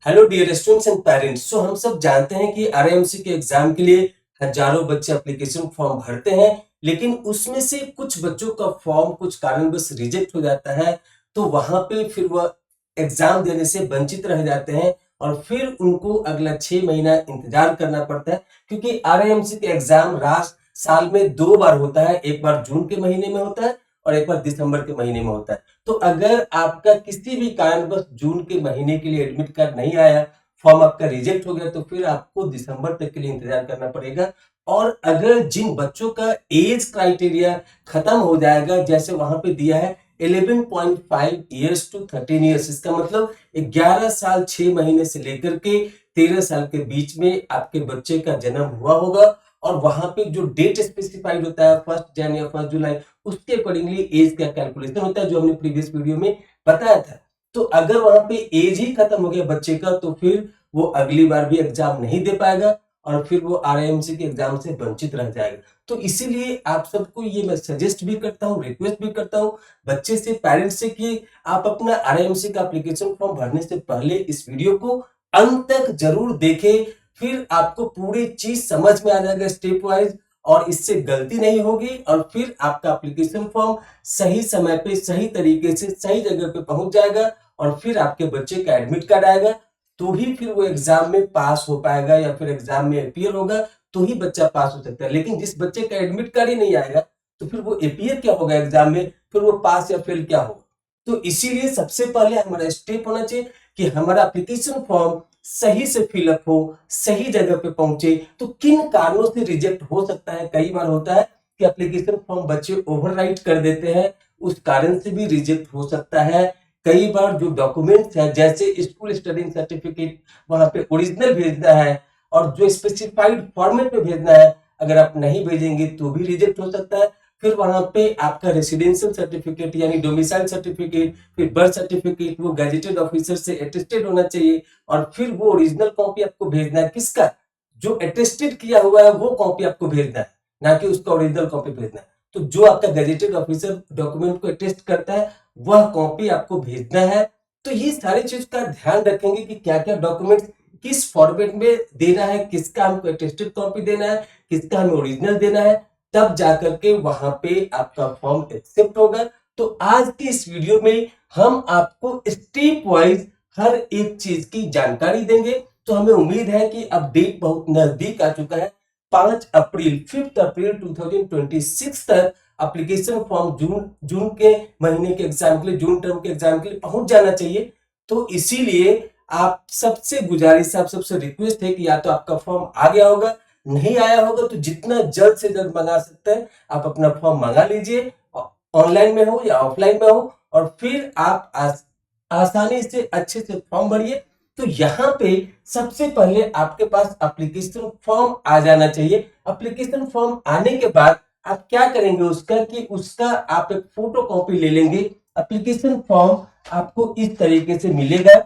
Hello dear students and parents. So हम सब जानते हैं कि आरएमसी के एग्जाम के लिए हजारों बच्चे एप्लीकेशन फॉर्म भरते हैं, लेकिन उसमें से कुछ बच्चों का फॉर्म कुछ कारणवश रिजेक्ट हो जाता है, तो वहां पे फिर वह एग्जाम देने से वंचित रह जाते हैं और फिर उनको अगला 6 महीना इंतजार करना पड़ता है, क्योंकि आरएमसी के एग्जाम साल में 2 बार होता है। एक बार जून के महीने में होता है और एक बार दिसंबर के महीने में होता है। तो अगर आपका किसी भी कारणवश जून के महीने के लिए एडमिट कार्ड नहीं आया, फॉर्म आपका रिजेक्ट हो गया, तो फिर आपको दिसंबर तक के लिए इंतजार करना पड़ेगा। और अगर जिन बच्चों का एज क्राइटेरिया खत्म हो जाएगा, जैसे वहां पे दिया है 11.5 ईयर्स टू 13 ईयर्स, इसका मतलब 11 साल 6 महीने से लेकर के 13 साल के बीच में आपके बच्चे का जन्म हुआ होगा, और वहां पे जो डेट स्पेसिफाइड होता है 1 जनवरी या 1 जुलाई, उसके अकॉर्डिंगली एज का कैलकुलेशन होता है, जो हमने प्रीवियस वीडियो में बताया था। तो अगर वहां पे एज ही खत्म हो गया बच्चे का, तो फिर वो अगली बार भी एग्जाम नहीं दे पाएगा और फिर वो आरआईएमसी के एग्जाम से वंचित रह जाएगा। तो इसीलिए आप सबको ये मैं सजेस्ट भी करता हूँ, रिक्वेस्ट भी करता हूँ बच्चे से, पेरेंट्स से, कि आप अपना आरआईएमसी का एप्लीकेशन फॉर्म भरने से पहले इस वीडियो को अंत तक जरूर देखें। फिर आपको पूरी चीज समझ में आ जाएगा स्टेप वाइज, और इससे गलती नहीं होगी, और फिर आपका एप्लीकेशन फॉर्म सही समय पे सही तरीके से सही जगह पे पहुंच जाएगा, और फिर आपके बच्चे का एडमिट कार्ड आएगा, तो ही फिर वो एग्जाम में पास हो पाएगा, या फिर एग्जाम में अपीयर होगा तो ही बच्चा पास हो सकता है। लेकिन जिस बच्चे का एडमिट कार्ड ही नहीं आएगा, तो फिर वो अपीयर क्या होगा एग्जाम में, फिर वो पास या फेल क्या होगा। तो इसीलिए सबसे पहले हमारा स्टेप होना चाहिए कि हमारा एप्लीकेशन फॉर्म सही से फिलअप हो, सही जगह पे पहुंचे। तो किन कारणों से रिजेक्ट हो सकता है, कई बार होता है कि एप्लीकेशन फॉर्म बच्चे ओवरराइट कर देते हैं, उस कारण से भी रिजेक्ट हो सकता है। कई बार जो डॉक्यूमेंट्स है, जैसे स्कूल स्टडिंग सर्टिफिकेट, वहां पे ओरिजिनल भेजना है और जो स्पेसिफाइड फॉर्मेट में भेजना है, अगर आप नहीं भेजेंगे तो भी रिजेक्ट हो सकता है। फिर वहां पे आपका रेसिडेंशियल सर्टिफिकेट यानी डोमिसाइल सर्टिफिकेट, फिर बर्थ सर्टिफिकेट, वो गैजेटेड ऑफिसर से अटेस्टेड होना चाहिए, और फिर वो ओरिजिनल कॉपी आपको भेजना है। किसका? जो अटेस्टेड किया हुआ है वो कॉपी आपको भेजना है, ना कि उसका ओरिजिनल कॉपी भेजना है। तो जो आपका गैजेटेड ऑफिसर डॉक्यूमेंट को अटेस्ट करता है, वह कॉपी आपको भेजना है। तो ये सारी चीज का ध्यान रखेंगे कि क्या क्या डॉक्यूमेंट किस फॉर्मेट में देना है, किसका हमको अटेस्टेड कॉपी देना है, किसका हमें ओरिजिनल देना है, तब जाकर के वहां पे आपका फॉर्म एक्सेप्ट होगा। तो आज की इस वीडियो में हम आपको स्टेप वाइज हर एक चीज की जानकारी देंगे। तो हमें उम्मीद है कि अब डेट बहुत नजदीक आ चुका है। 5 अप्रैल 2026 तक एप्लीकेशन फॉर्म जून के महीने के एग्जाम के लिए, जून टर्म के एग्जाम के लिए पहुंच जाना चाहिए। तो इसीलिए आप सबसे गुजारिश, आप सबसे रिक्वेस्ट है कि या तो आपका फॉर्म आ गया होगा, नहीं आया होगा तो जितना जल्द से जल्द मंगा सकते हैं आप अपना फॉर्म मंगा लीजिए, ऑनलाइन में हो या ऑफलाइन में हो, और फिर आप आसानी से अच्छे से फॉर्म भरिए। तो यहाँ पे सबसे पहले आपके पास एप्लीकेशन फॉर्म आ जाना चाहिए। एप्लीकेशन फॉर्म आने के बाद आप क्या करेंगे उसका, कि उसका आप एक फोटो कॉपी ले लेंगे। एप्लीकेशन फॉर्म आपको इस तरीके से मिलेगा।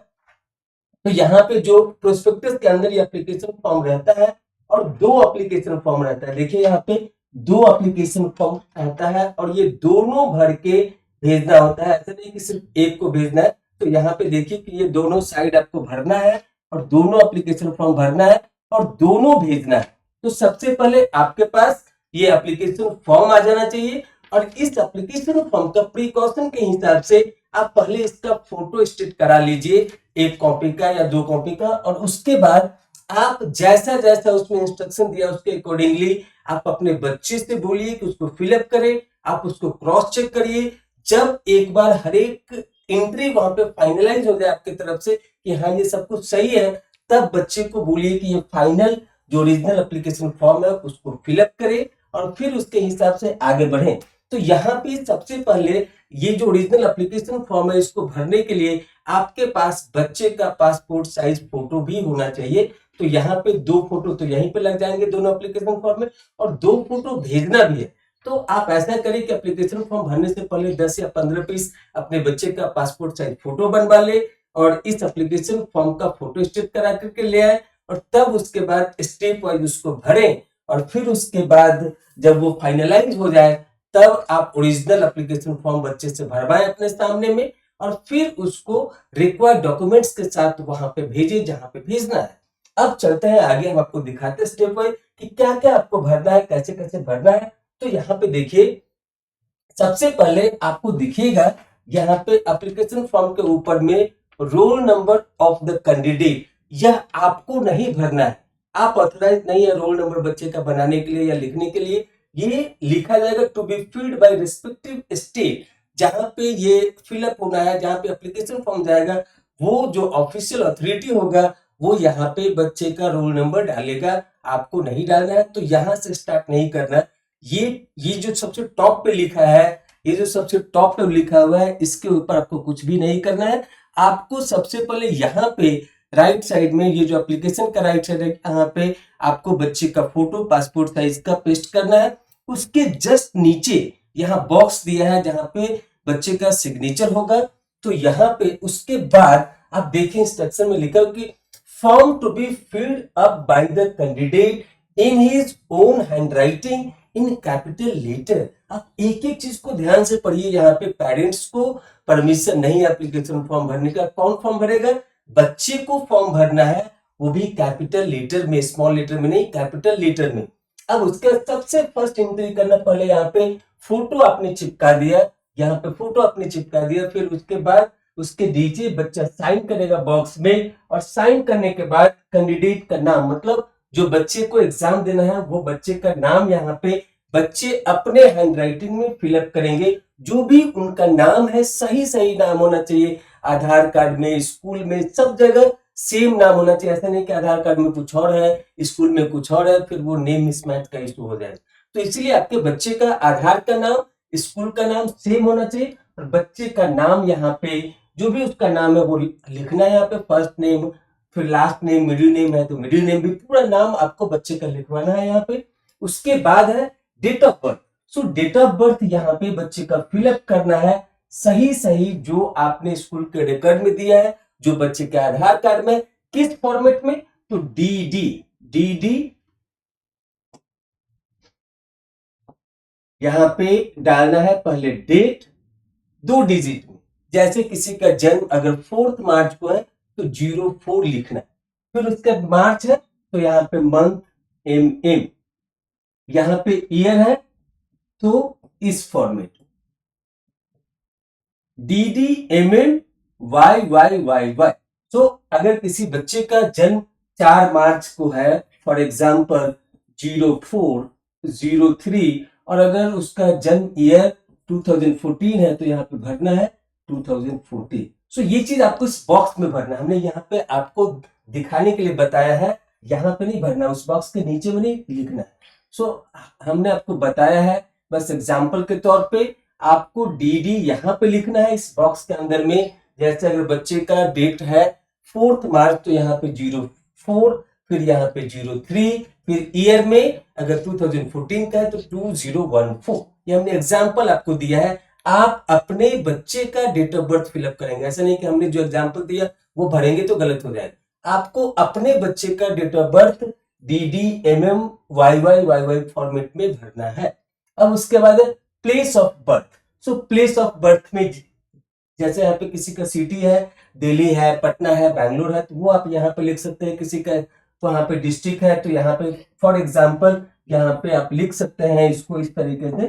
तो यहाँ पे जो प्रोस्पेक्टस के अंदर ये एप्लीकेशन फॉर्म रहता है, और 2 एप्लीकेशन फॉर्म रहता है। देखिए यहाँ पे 2 एप्लीकेशन फॉर्म रहता है, और ये दोनों भर के भेजना होता है, ऐसा नहीं कि सिर्फ एक को भेजना है। तो यहाँ पे देखिए कि ये दोनों साइड आपको भरना है, और दोनों एप्लीकेशन फॉर्म भरना है और दोनों भेजना है। तो सबसे पहले आपके पास ये एप्लीकेशन फॉर्म आ जाना चाहिए, और इस एप्लीकेशन फॉर्म का प्रिकॉशन के हिसाब से आप पहले इसका फोटो स्टेट करा लीजिए, 1 कॉपी का या 2 कॉपी का, और उसके बाद आप जैसा जैसा उसमें इंस्ट्रक्शन दिया उसके अकॉर्डिंगली आप अपने बच्चे से बोलिए कि उसको फिलअप करे, आप उसको क्रॉस चेक करिए। जब एक बार हर एक एंट्री वहां पे फाइनलाइज हो जाए आपकी तरफ से कि हाँ ये सब कुछ सही है, तब बच्चे को बोलिए कि ये फाइनल जो ओरिजिनल एप्लीकेशन फॉर्म है उसको फिलअप करे, और फिर उसके हिसाब से आगे बढ़े। तो यहाँ पे सबसे पहले ये जो ओरिजिनल एप्लीकेशन फॉर्म है, इसको भरने के लिए आपके पास बच्चे का पासपोर्ट साइज फोटो भी होना चाहिए। तो यहाँ पे 2 फोटो तो यहीं पे लग जाएंगे दोनों एप्लीकेशन फॉर्म में, और 2 फोटो भेजना भी है। तो आप ऐसा करें कि एप्लीकेशन फॉर्म भरने से पहले 10 या 15 पीस अपने बच्चे का पासपोर्ट साइज फोटो बनवा ले, और इस एप्लीकेशन फॉर्म का फोटो स्टेट करा करके ले आए, और तब उसके बाद स्टेप वाइज उसको भरें। और फिर उसके बाद जब वो फाइनलाइज हो जाए, तब आप ओरिजिनल एप्लीकेशन फॉर्म बच्चे से भरवाएं अपने सामने में, और फिर उसको रिक्वायर्ड डॉक्यूमेंट्स के साथ वहां पे भेजे जहां पे भेजना है। अब चलते हैं आगे, हम आपको दिखाते हैं स्टेप वाइज कि क्या क्या आपको भरना है, कैसे कैसे भरना है। तो यहाँ पे देखिए, सबसे पहले आपको दिखेगा यहाँ पे एप्लीकेशन फॉर्म के ऊपर में roll number of the candidate, यह आपको नहीं भरना है। आप ऑथराइज नहीं है रोल नंबर बच्चे का बनाने के लिए या लिखने के लिए। ये लिखा जाएगा to be filled by respective state, जहां पे ये फिलअप होना है, जहां पे एप्लीकेशन फॉर्म जाएगा, वो जो ऑफिशियल अथॉरिटी होगा वो यहाँ पे बच्चे का रोल नंबर डालेगा, आपको नहीं डालना है। तो यहाँ से स्टार्ट नहीं करना है। ये जो सबसे टॉप पे लिखा है, ये जो सबसे टॉप पे लिखा हुआ है, इसके ऊपर आपको कुछ भी नहीं करना है। आपको सबसे पहले यहाँ पे राइट साइड में, ये जो एप्लीकेशन का राइट साइड है, यहाँ पे आपको बच्चे का फोटो पासपोर्ट साइज का पेस्ट करना है। उसके जस्ट नीचे यहाँ बॉक्स दिया है जहां पे बच्चे का सिग्नेचर होगा। तो यहाँ पे उसके बाद आप देखें इंस्ट्रक्शन में लिखा कि form to be filled up by the candidate in his own handwriting in capital letter. आप एक एक चीज को ध्यान से पढ़िए। यहाँ पे पेरेंट्स को परमिशन नहीं है एप्लीकेशन फॉर्म भरने का। कौन फॉर्म भरेगा? बच्चे को फॉर्म भरना है, वो भी कैपिटल लेटर में, स्मॉल लेटर में नहीं, कैपिटल लेटर में। अब उसके सबसे फर्स्ट एंट्री करना, पहले यहाँ पे फोटो आपने चिपका दिया, यहाँ पे फोटो आपने चिपका दिया, फिर उसके बाद उसके नीचे बच्चा साइन करेगा बॉक्स में, और साइन करने के बाद कैंडिडेट का नाम, मतलब जो बच्चे को एग्जाम देना है वो बच्चे का नाम यहाँ पे बच्चे अपने हैंडराइटिंग में फिलअप करेंगे। जो भी उनका नाम है सही सही नाम होना चाहिए। आधार कार्ड में, स्कूल में, सब जगह सेम नाम होना चाहिए। ऐसा नहीं कि आधार कार्ड में कुछ और है, स्कूल में कुछ और है, फिर वो नेम मिसमैच का इशू हो जाए। तो इसलिए आपके बच्चे का आधार का नाम, स्कूल का नाम सेम होना चाहिए, और बच्चे का नाम यहाँ पे जो भी उसका नाम है वो लिखना है। यहाँ पे फर्स्ट नेम, फिर लास्ट नेम, मिडिल नेम है तो मिडिल नेम भी, पूरा नाम आपको बच्चे का लिखवाना है यहाँ पे। उसके बाद है date of birth. So date of birth यहाँ पे बच्चे का फिलअप करना है सही सही, जो आपने स्कूल के रिकॉर्ड में दिया है, जो बच्चे के आधार कार्ड में, किस फॉर्मेट में, तो डी यहाँ पे डालना है। पहले डेट 2 डिजिट में, जैसे किसी का जन्म अगर 4 मार्च को है तो 04 लिखना है। फिर उसका मार्च है तो यहाँ पे मंथ MM, यहाँ पे ईयर है तो इस फॉर्मेट DDMMYYYY। तो अगर किसी बच्चे का जन्म 4 मार्च को है, फॉर एग्जाम्पल 0403, और अगर उसका जन्म ईयर 2014 है तो यहाँ पे भरना है 2014। सो ये चीज आपको इस बॉक्स में भरना है। हमने यहाँ पे आपको दिखाने के लिए बताया है, यहाँ पे नहीं भरना, उस बॉक्स के नीचे में नहीं लिखना है। सो हमने आपको बताया है बस एग्जाम्पल के तौर पे। आपको DD यहाँ पे लिखना है इस बॉक्स के अंदर में। जैसे अगर बच्चे का डेट है 4 मार्च तो यहाँ पे 04, फिर यहाँ पे 03, फिर ईयर में अगर 2014 का है तो 2014। ये हमने एग्जाम्पल आपको दिया है। आप अपने बच्चे का डेट ऑफ बर्थ फिलअप करेंगे, ऐसा नहीं कि हमने जो एग्जाम्पल दिया वो भरेंगे तो गलत हो जाएगा। आपको अपने बच्चे का date of birth DDMMYYYY format में भरना है। अब उसके बाद place of birth. So place of birth में जैसे यहाँ पे किसी का सिटी है, दिल्ली है, पटना है, बैंगलोर है, तो वो आप यहाँ पे लिख सकते हैं। किसी का तो यहाँ पे डिस्ट्रिक्ट है तो यहाँ पे फॉर एग्जाम्पल यहाँ पे आप लिख सकते हैं इसको इस तरीके से।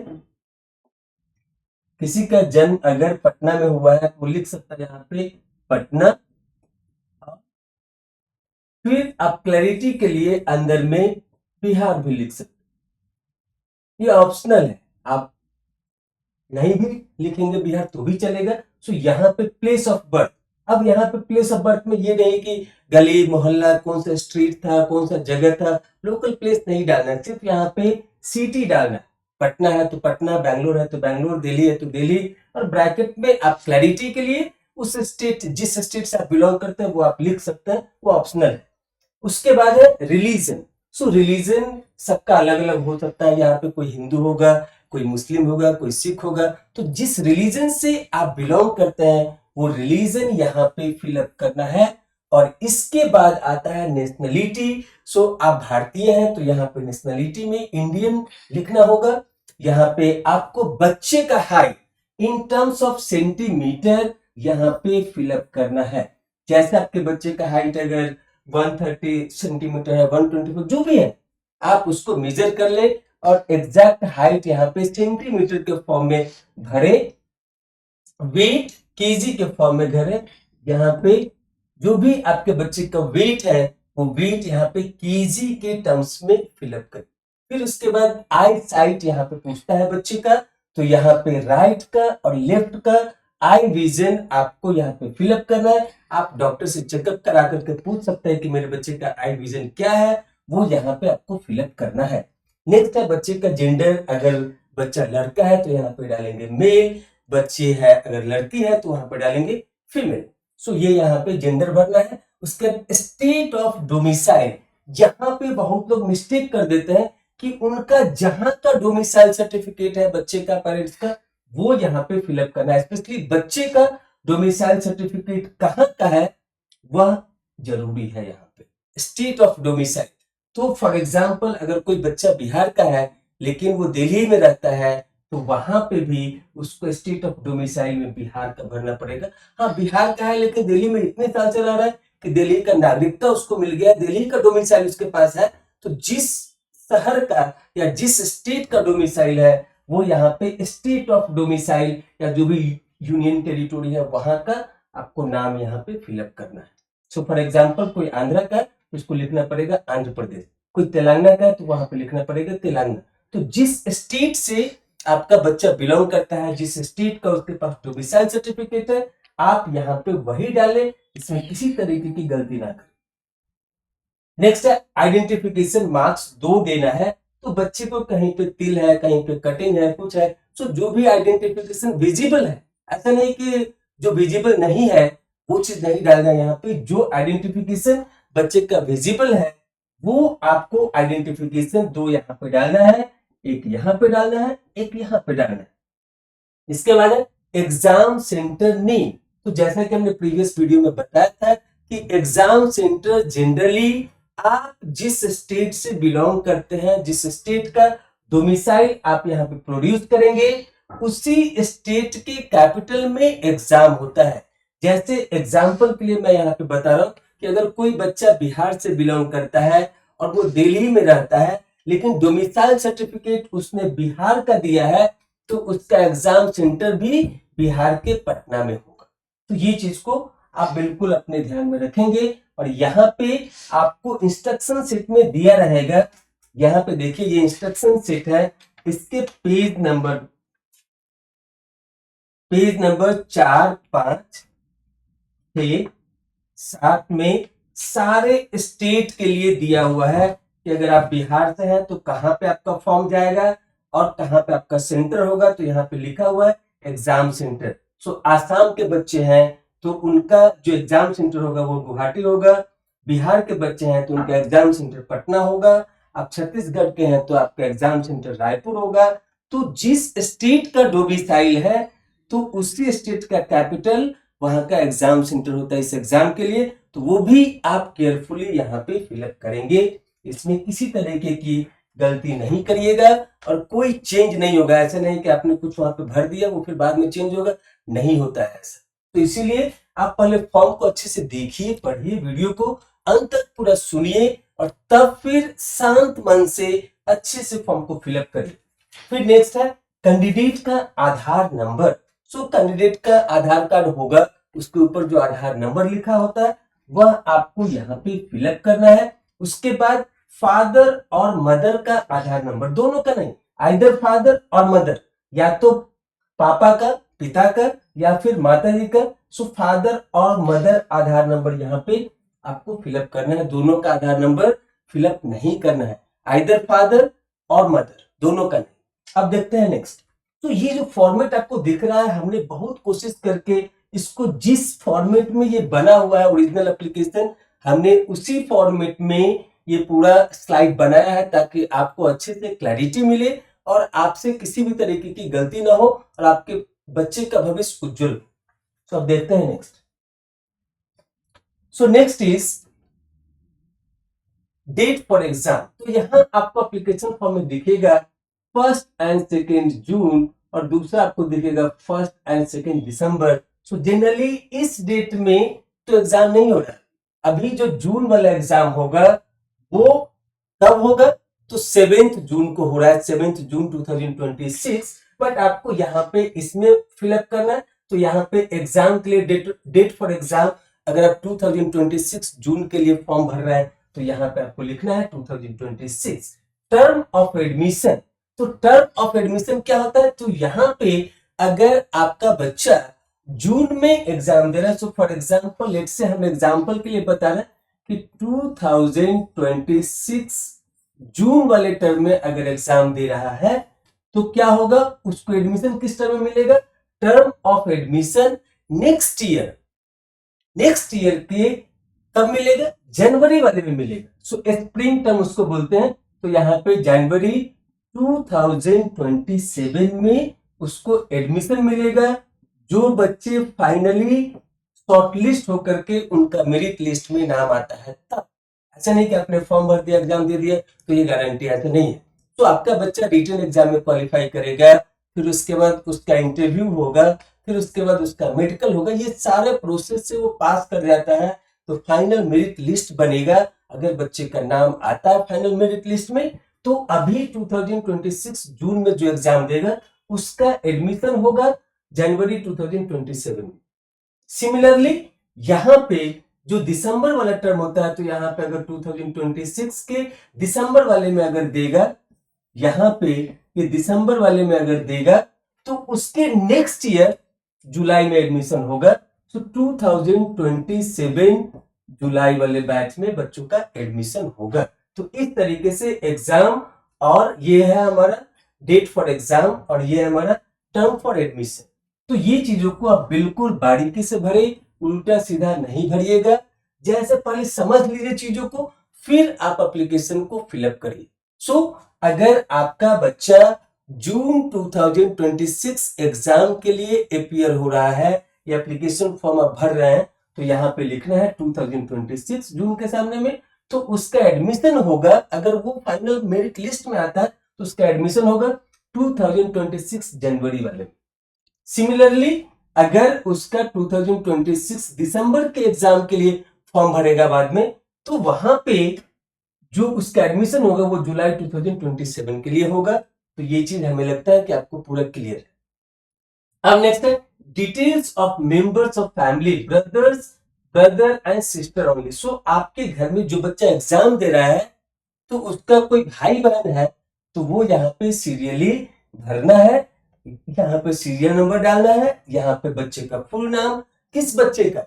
किसी का जन्म अगर पटना में हुआ है तो लिख सकता है यहाँ पे पटना। फिर आप क्लैरिटी के लिए अंदर में बिहार भी लिख सकते हैं, ये ऑप्शनल है, आप नहीं भी लिखेंगे बिहार तो भी चलेगा। सो यहाँ पे प्लेस ऑफ बर्थ। अब यहाँ पे प्लेस ऑफ बर्थ में ये नहीं कि गली मोहल्ला कौन सा स्ट्रीट था, कौन सा जगह था, लोकल प्लेस नहीं डालना, सिर्फ यहाँ पे सिटी डालना। पटना है तो पटना, बैंगलोर है तो बैंगलोर, दिल्ली है तो दिल्ली, और ब्रैकेट में आप क्लैरिटी के लिए उस स्टेट, जिस स्टेट से आप बिलोंग करते हैं वो आप लिख सकते हैं, वो ऑप्शनल है। उसके बाद है रिलीजन। सो रिलीजन सबका अलग अलग हो सकता है। यहाँ पे कोई हिंदू होगा, कोई मुस्लिम होगा, कोई सिख होगा, तो जिस रिलीजन से आप बिलोंग करते हैं वो रिलीजन यहाँ पे फिलअप करना है। और इसके बाद आता है नेशनलिटी। सो आप भारतीय हैं तो यहाँ पे नेशनलिटी में इंडियन लिखना होगा। यहाँ पे आपको बच्चे का height in terms of centimetre यहाँ पे फिलअप करना है। जैसे आपके बच्चे का हाइट अगर 130 सेंटीमीटर है, 124 जो भी है, आप उसको मेजर कर ले और एग्जैक्ट हाइट यहाँ पे सेंटीमीटर के फॉर्म में भरे, वेट केजी के फॉर्म में भरे। यहाँ पे जो भी आपके बच्चे का वेट है वो वेट यहाँ पे केजी के टर्म्स में फिलअप करें। फिर उसके बाद आई साइट यहाँ पे पूछता है बच्चे का, तो यहाँ पे राइट का और लेफ्ट का आई विजन आपको यहाँ पे फिलअप करना है। आप डॉक्टर से चेकअप करा करके पूछ सकते हैं कि मेरे बच्चे का आई विजन क्या है, वो यहाँ पे आपको फिलअप करना है। नेक्स्ट है बच्चे का जेंडर, अगर बच्चा लड़का है तो यहाँ पे डालेंगे मेल, बच्चे है अगर लड़की है तो वहां पर डालेंगे फीमेल। सो ये यहाँ पे जेंडर भरना है। उसके स्टेट ऑफ डोमिसाइल, यहाँ पे बहुत लोग मिस्टेक कर देते हैं कि उनका जहां का डोमिसाइल सर्टिफिकेट है बच्चे का, पेरेंट्स का, वो यहाँ पे फिलअप करना है। स्पेशली बच्चे का डोमिसाइल सर्टिफिकेट कहाँ का है वह जरूरी है यहाँ पे, स्टेट ऑफ डोमिसाइल। तो फॉर एग्जाम्पल अगर कोई बच्चा बिहार का है लेकिन वो दिल्ली में रहता है तो वहां पे भी उसको स्टेट ऑफ डोमिसाइल में बिहार का भरना पड़ेगा। हाँ, बिहार का है लेकिन दिल्ली में इतने साल चला रहा है कि दिल्ली का नागरिकता उसको मिल गया, दिल्ली का डोमिसाइल उसके पास है, तो जिस शहर का या जिस स्टेट का डोमिसाइल है वो यहाँ पे स्टेट ऑफ डोमिसाइल या जो भी यूनियन टेरिटोरी है वहां का आपको नाम यहाँ पे फिलअप करना है। सो फॉर एग्जाम्पल कोई आंध्रा का तो उसको लिखना पड़ेगा आंध्र प्रदेश, कोई तेलंगाना का है तो वहां पे लिखना पड़ेगा तेलंगाना। तो जिस स्टेट से आपका बच्चा बिलोंग करता है, जिस स्टेट का उसके पास डोमिसाइल सर्टिफिकेट है, आप यहाँ पे वही डालें, इसमें किसी तरीके की गलती ना करें। नेक्स्ट है आइडेंटिफिकेशन मार्क्स 2 देना है। तो बच्चे को कहीं पे तिल है, कहीं पे कटिंग है, कुछ है, तो जो भी आइडेंटिफिकेशन विजिबल है, ऐसा नहीं कि जो विजिबल नहीं है वो चीज नहीं डालना। यहाँ पे जो आइडेंटिफिकेशन बच्चे का विजिबल है वो आपको आइडेंटिफिकेशन 2 यहाँ पे डालना है, एक यहाँ पे डालना है, एक यहाँ पे डालना है। इसके बाद एग्जाम सेंटर नेम। तो जैसा कि हमने प्रीवियस वीडियो में बताया था कि एग्जाम सेंटर जनरली आप जिस स्टेट से बिलोंग करते हैं, जिस स्टेट का डोमिसाइल आप यहाँ पे प्रोड्यूस करेंगे, उसी स्टेट के कैपिटल में एग्जाम होता है। जैसे एग्जाम्पल के लिए मैं यहाँ पे बता रहा हूँ कि अगर कोई बच्चा बिहार से बिलोंग करता है और वो दिल्ली में रहता है लेकिन डोमिसाइल सर्टिफिकेट उसने बिहार का दिया है, तो उसका एग्जाम सेंटर भी बिहार के पटना में होगा। तो ये चीज को आप बिल्कुल अपने ध्यान में रखेंगे। और यहाँ पे आपको इंस्ट्रक्शन सेट में दिया रहेगा, यहाँ पे देखिए ये इंस्ट्रक्शन सेट है, इसके पेज नंबर 4, 5, 6, 7 में सारे स्टेट के लिए दिया हुआ है कि अगर आप बिहार से हैं तो कहाँ पे आपका फॉर्म जाएगा और कहाँ पे आपका सेंटर होगा। तो यहाँ पे लिखा हुआ है एग्जाम सेंटर। सो आसाम के बच्चे हैं तो उनका जो एग्जाम सेंटर होगा वो गुवाहाटी होगा, बिहार के बच्चे हैं तो उनका एग्जाम सेंटर पटना होगा, आप छत्तीसगढ़ के हैं तो आपका एग्जाम सेंटर रायपुर होगा। तो जिस स्टेट का डोमिसाइल है तो उसी स्टेट का कैपिटल वहां का एग्जाम सेंटर होता है इस एग्जाम के लिए, तो वो भी आप केयरफुली यहाँ पे फिलअप करेंगे। इसमें किसी तरीके की गलती नहीं करिएगा और कोई चेंज नहीं होगा। ऐसा नहीं कि आपने कुछ वहां पे भर दिया वो फिर बाद में चेंज होगा, नहीं होता है ऐसा। तो इसीलिए आप पहले फॉर्म को अच्छे से देखिए, पढ़िए, वीडियो को अंत तक पूरा सुनिए और तब फिर शांत मन से अच्छे से फॉर्म को फिलअप करिए। फिर नेक्स्ट है कैंडिडेट का आधार नंबर। सो कैंडिडेट का आधार कार्ड होगा, उसके ऊपर जो आधार नंबर लिखा होता है वह आपको यहाँ पे फिलअप करना है। उसके बाद फादर और मदर का आधार नंबर, दोनों का नहीं, आइदर फादर और मदर, या तो पापा का, पिता का, या फिर माता जी का। सो फादर और मदर आधार नंबर यहाँ पे आपको फिलअप करना है, दोनों का आधार नंबर फिलअप नहीं करना है, आइदर फादर और मदर, दोनों का नहीं। अब देखते हैं नेक्स्ट। तो ये जो फॉर्मेट आपको दिख रहा है, हमने बहुत कोशिश करके इसको जिस फॉर्मेट में ये बना हुआ है ओरिजिनल एप्लीकेशन, हमने उसी फॉर्मेट में ये पूरा स्लाइड बनाया है ताकि आपको अच्छे से क्लैरिटी मिले और आपसे किसी भी तरीके की गलती ना हो और आपके बच्चे का भविष्य उज्जवल। तो अब देखते हैं next. So next is date for exam. तो यहाँ आपको एप्लीकेशन फॉर्म में दिखेगा 1 एंड 2 जून और दूसरा आपको दिखेगा 1 एंड 2 दिसंबर। सो जनरली इस डेट में तो एग्जाम नहीं हो रहा, अभी जो जून वाला एग्जाम होगा वो कब होगा, तो 7 जून को हो रहा है, 7 जून 2026। बट आपको यहाँ पे इसमें फिलअप करना है, तो यहाँ पे एग्जाम के लिए डेट फॉर एग्जाम, अगर आप 2026 जून के लिए फॉर्म भर रहे हैं तो यहाँ पे आपको लिखना है 2026। टर्म ऑफ एडमिशन, तो टर्म ऑफ एडमिशन क्या होता है, तो यहाँ पे अगर आपका बच्चा जून में एग्जाम दे रहा है, सो फॉर एग्जाम्पल लेट से हम एग्जाम्पल के लिए बता रहे हैं कि 2026 जून वाले टर्म में अगर एग्जाम दे रहा है तो क्या होगा, उसको एडमिशन किस टर्म में मिलेगा, term of admission next year, next year के कब मिलेगा, जनवरी वाले में मिलेगा। सो स्प्रिंग टर्म उसको बोलते हैं, तो यहाँ पे जनवरी 2027 में उसको एडमिशन मिलेगा। जो बच्चे फाइनली शॉर्टलिस्ट होकर के उनका मेरिट लिस्ट में नाम आता है तब, ऐसा नहीं कि आपने फॉर्म भर दिया एग्जाम दे दिया तो ये गारंटी ऐसा नहीं है। तो आपका बच्चा रिटन एग्जाम में क्वालिफाई करेगा, फिर उसके बाद उसका इंटरव्यू होगा, फिर उसके बाद उसका मेडिकल होगा, ये सारे प्रोसेस से वो पास कर जाता है तो फाइनल मेरिट लिस्ट बनेगा। अगर बच्चे का नाम आता है फाइनल मेरिट लिस्ट में तो अभी 2026 जून में जो एग्जाम देगा उसका एडमिशन होगा जनवरी 2027 में। सिमिलरली यहाँ पे जो दिसंबर वाला टर्म होता है, तो यहाँ पे अगर 2026 के दिसंबर वाले में अगर देगा, यहाँ पे ये दिसंबर वाले में अगर देगा तो उसके नेक्स्ट ईयर जुलाई में एडमिशन होगा। तो 2027 जुलाई वाले बैच में बच्चों का एडमिशन होगा। तो इस तरीके से एग्जाम, और ये है हमारा डेट फॉर एग्जाम और ये है हमारा टर्म फॉर एडमिशन। तो ये चीजों को आप बिल्कुल बारीकी से भरे, उल्टा सीधा नहीं भरिएगा, जैसे पहले समझ लीजिए चीजों को, फिर आप एप्लीकेशन को फिलअप करिए। सो अगर आपका बच्चा जून 2026 एग्जाम के लिए अपियर हो रहा है या एप्लीकेशन फॉर्म आप भर रहे हैं, तो यहाँ पे लिखना है 2026 जून के सामने में, तो उसका एडमिशन होगा, अगर वो फाइनल मेरिट लिस्ट में आता है तो उसका एडमिशन होगा 2026 जनवरी वाले में। सिमिलरली अगर उसका 2026 दिसंबर के एग्जाम के लिए फॉर्म भरेगा बाद में, तो वहां पे जो उसका एडमिशन होगा वो जुलाई 2027 के लिए होगा। तो ये चीज हमें लगता है कि आपको पूरा क्लियर है। अब नेक्स्ट है details of members of family, brother and sister only. So आपके घर में जो बच्चा एग्जाम दे रहा है तो उसका कोई भाई बहन है तो वो यहाँ पे सीरियली भरना है, यहाँ पे सीरियल नंबर डालना है, यहाँ पे बच्चे का फुल नाम, किस बच्चे का,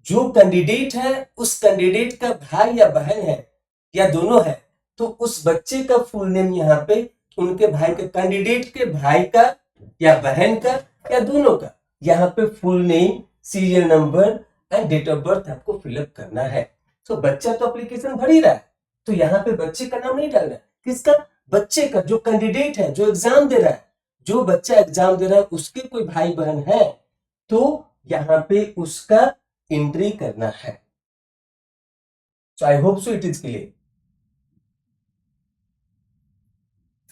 जो कैंडिडेट है उस कैंडिडेट का भाई या बहन है या दोनों है तो उस बच्चे का फुल नेम यहाँ पे, उनके भाई के कैंडिडेट के भाई का या बहन का या दोनों का, यहाँ पे full name, serial number and date of birth आपको फिलअप करना है। तो बच्चा तो एप्लीकेशन भर ही रहा है तो यहाँ पे बच्चे का नाम नहीं डालना है, किसका, बच्चे का, जो कैंडिडेट है, जो एग्जाम दे रहा है, जो बच्चा एग्जाम दे रहा है उसके कोई भाई बहन है तो यहाँ पे उसका एंट्री करना है। So I hope so it is clear.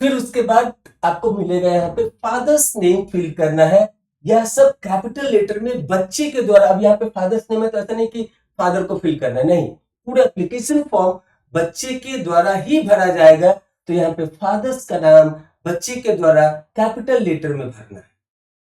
फिर उसके बाद आपको मिलेगा यहाँ पे फादर्स नेम फिल करना है, यह सब कैपिटल लेटर में बच्चे के द्वारा। अब यहाँ पे फादर्स नेम है तो ऐसा नहीं कि फादर को फिल करना है, नहीं, पूरा एप्लीकेशन फॉर्म बच्चे के द्वारा ही भरा जाएगा। तो यहाँ पे फादर्स का नाम बच्चे के द्वारा कैपिटल लेटर में भरना है।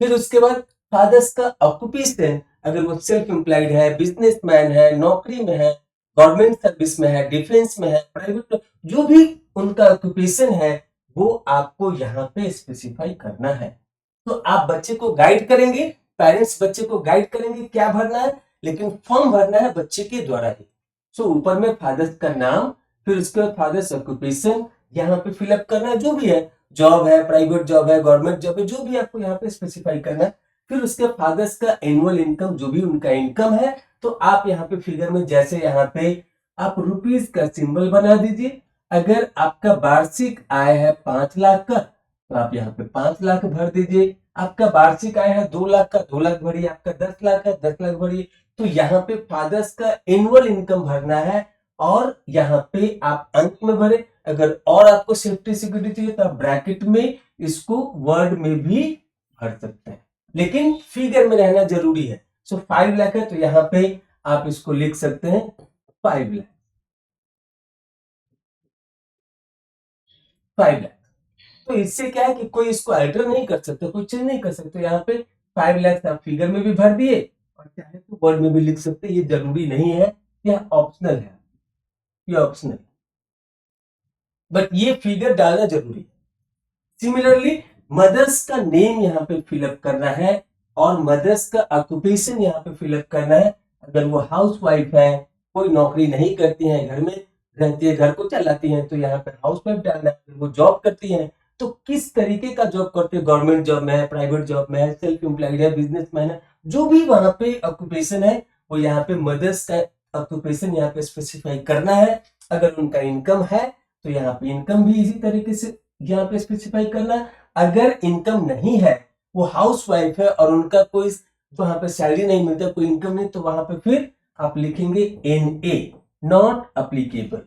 फिर उसके बाद फादर्स का ऑक्यूपेशन, अगर वो सेल्फ एम्प्लॉयड है, बिजनेसमैन है, नौकरी में है, गवर्नमेंट सर्विस में है, डिफेंस में है, प्राइवेट, जो भी उनका ऑक्यूपेशन है वो आपको यहाँ पे स्पेसिफाई करना है। तो आप बच्चे को गाइड करेंगे, पेरेंट्स बच्चे को गाइड करेंगे क्या भरना है, लेकिन फॉर्म भरना है बच्चे के द्वारा ही। सो ऊपर में फादर्स का नाम, फिर उसके बाद फादर्स ऑक्यूपेशन यहाँ पे फिलअप करना है, जो भी है, जॉब है, प्राइवेट जॉब है, गवर्नमेंट जॉब है, जो भी आपको यहाँ पे स्पेसिफाई करना है। फिर उसके फादर्स का एनुअल इनकम, जो भी उनका इनकम है, तो आप यहाँ पे फिगर में जैसे यहाँ पे आप रुपीज का सिंबल बना दीजिए। अगर आपका वार्षिक आय है 5 लाख का तो आप यहाँ पे 5 लाख भर दीजिए। आपका वार्षिक आय है 2 लाख का, 2 लाख भरिए। आपका 10 लाख है, 10 लाख भरिए। तो यहाँ पे फादर्स का एनुअल इनकम भरना है और यहाँ पे आप अंक में भरे। अगर और आपको सेफ्टी सिक्योरिटी चाहिए तो आप ब्रैकेट में इसको वर्ड में भी भर सकते हैं, लेकिन फिगर में रहना जरूरी है। सो 5 लाख है तो यहाँ पे आप इसको लिख सकते हैं 5 लाख, 5 लाख। तो इससे क्या है कि कोई इसको अल्टर नहीं कर सकता, कोई चेंज नहीं कर सकते। यहाँ पे 5 लाख आप फिगर में भी भर दिए और चाहे तो वर्ड में भी लिख सकते हैं, ये जरूरी नहीं है, यह ऑप्शनल है, ये ऑप्शनल, बट ये फिगर डालना जरूरी है। सिमिलरली मदर्स का नेम यहाँ पे फिलअप करना है और मदर्स का ऑक्यूपेशन यहाँ पे फिलअप करना है। अगर वो हाउस वाइफ है, कोई नौकरी नहीं करती है, घर में रहती है, घर को चलाती है, तो यहाँ पे हाउस वाइफ डालना है। वो जॉब करती है तो किस तरीके का जॉब करते हैं, गवर्नमेंट जॉब में है, प्राइवेट जॉब में है, सेल्फ एम्प्लॉयड है, बिजनेसमैन है, जो भी वहां पे ऑक्यूपेशन है वो यहाँ पे मदर्स का ऑक्यूपेशन यहाँ पे स्पेसिफाई करना है। अगर उनका इनकम है तो यहाँ पे इनकम भी इसी तरीके से यहाँ पे स्पेसिफाई करना। अगर इनकम नहीं है, वो हाउस वाइफ है और उनका कोई वहां पे सैलरी नहीं मिलता, कोई इनकम नहीं, तो वहां पे फिर आप लिखेंगे NA, not applicable,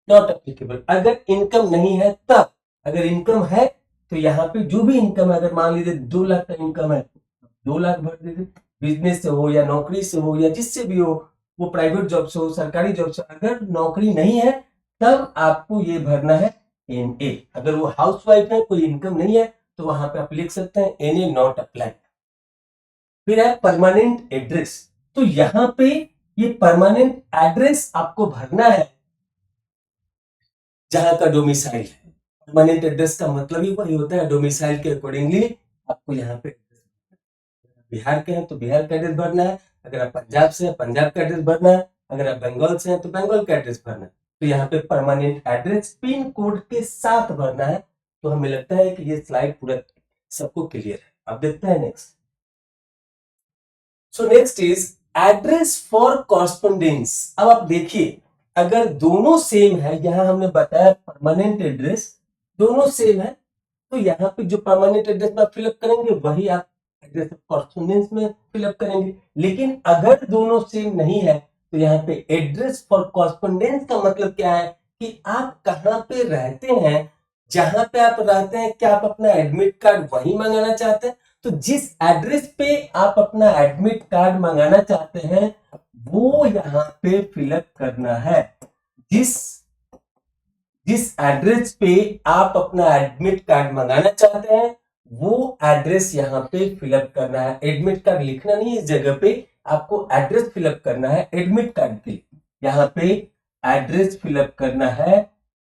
not applicable. अगर इनकम नहीं है तब, अगर इनकम है तो यहाँ पे जो भी इनकम है, अगर मान लीजिए 2 लाख का इनकम है, 2 लाख भर दीजिए, बिजनेस से हो या नौकरी से हो या जिससे भी हो, वो प्राइवेट जॉब से हो, सरकारी जॉब से। अगर नौकरी नहीं है तब आपको ये भरना है NA। अगर वो हाउस वाइफ है, कोई इनकम नहीं है, तो वहां पे आप लिख सकते हैं NA नॉट अप्लाई। फिर है परमानेंट एड्रेस। तो यहाँ पे ये परमानेंट एड्रेस आपको भरना है जहां का डोमिसाइल है। परमानेंट एड्रेस का मतलब ही वही होता है, डोमिसाइल के अकॉर्डिंगली आपको यहाँ पे, बिहार के हैं तो बिहार का एड्रेस भरना है, अगर आप पंजाब से हैं पंजाब का एड्रेस भरना है, अगर आप बंगाल से हैं तो बंगाल का एड्रेस भरना है। तो यहाँ पे परमानेंट एड्रेस पिन कोड के साथ भरना है। तो हमें लगता है कि ये स्लाइड पूरा सबको क्लियर है। अब देखते हैं next. So next is address for correspondence. अब आप देखिए, अगर दोनों सेम है, यहां हमने बताया परमानेंट एड्रेस दोनों सेम है, तो यहाँ पे जो परमानेंट एड्रेस में आप फिलअप करेंगे वही आप एड्रेस ऑफ कॉरस्पॉन्डेंस में फिलअप करेंगे। लेकिन अगर दोनों सेम नहीं है तो यहाँ पे एड्रेस फॉर कॉरस्पॉन्डेंस का मतलब क्या है कि आप कहाँ पे रहते हैं, जहां पे आप रहते हैं, क्या आप अपना एडमिट कार्ड वही मंगाना चाहते हैं? तो जिस एड्रेस पे आप अपना एडमिट कार्ड मंगाना चाहते हैं वो यहाँ पे फिलअप करना है। जिस जिस एड्रेस पे आप अपना एडमिट कार्ड मंगाना चाहते हैं वो एड्रेस यहाँ पे फिलअप करना है। एडमिट कार्ड लिखना नहीं है इस जगह पे, आपको एड्रेस फिलअप करना है एडमिट कार्ड के लिए। यहाँ पे एड्रेस फिलअप करना है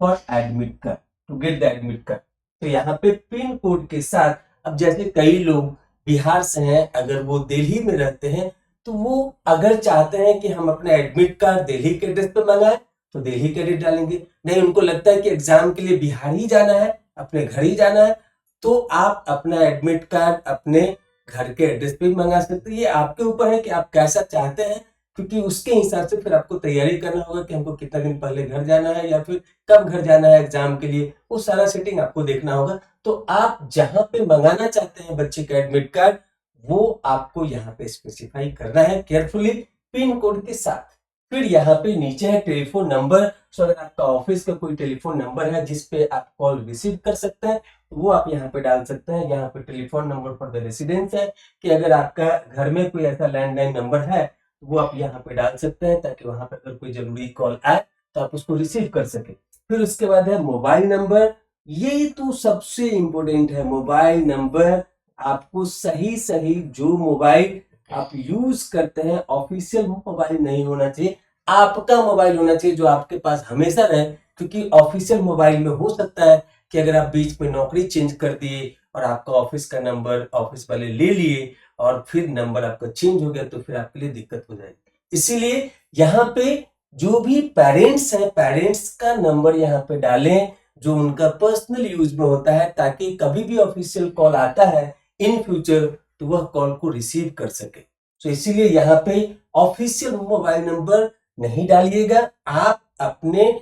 for admit card, to get the admit card. तो यहाँ पे पिन कोड के साथ, अब जैसे कई लोग बिहार से हैं, अगर वो दिल्ली में रहते हैं तो वो अगर चाहते हैं कि हम अपना एडमिट कार्ड दिल्ली के एड्रेस पे मंगाएं तो दिल्ली के एड्रेस डालेंगे। नहीं, उनको लगता है कि एग्जाम के लिए बिहार ही जाना है, अपने घर ही जाना है, तो आप अपना एडमिट कार्ड अपने घर के एड्रेस पे भी मंगा सकते हैं। ये आपके ऊपर है कि आप कैसा चाहते हैं, क्योंकि उसके हिसाब से फिर आपको तैयारी करना होगा कि हमको कितना दिन पहले घर जाना है या फिर कब घर जाना है एग्जाम के लिए, वो सारा सेटिंग आपको देखना होगा। तो आप जहां पे मंगाना चाहते हैं बच्चे का एडमिट कार्ड वो आपको यहाँ पे स्पेसिफाई करना है केयरफुली पिन कोड के साथ। फिर यहाँ पे नीचे है टेलीफोन नंबर। सो अगर आपका ऑफिस का कोई टेलीफोन नंबर है जिसपे आप कॉल रिसीव कर सकते हैं तो वो आप यहाँ पे डाल सकते हैं। यहाँ पे telephone number for the residence है कि अगर आपका घर में कोई ऐसा लैंडलाइन नंबर है तो वो आप यहाँ पे डाल सकते हैं ताकि वहां पर अगर कोई जरूरी कॉल आए तो आप उसको रिसीव कर सके। फिर उसके बाद है मोबाइल नंबर। ये तो सबसे इंपॉर्टेंट है, मोबाइल नंबर। आपको सही सही जो मोबाइल आप यूज करते हैं ऑफिशियल मोबाइल नहीं होना चाहिए, आपका मोबाइल होना चाहिए जो आपके पास हमेशा रहे। क्योंकि ऑफिशियल मोबाइल में हो सकता है कि अगर आप बीच में नौकरी चेंज कर दिए और आपका ऑफिस का नंबर ऑफिस वाले ले लिए और फिर नंबर आपका चेंज हो गया तो फिर आपके लिए दिक्कत हो जाएगी। इसीलिए यहाँ पे जो भी पेरेंट्स हैं पेरेंट्स का नंबर यहाँ पे डालें जो उनका पर्सनल यूज में होता है, ताकि कभी भी ऑफिशियल कॉल आता है इन फ्यूचर तो वह कॉल को रिसीव कर सके। तो इसीलिए यहाँ पे ऑफिशियल मोबाइल नंबर नहीं डालिएगा, आप अपने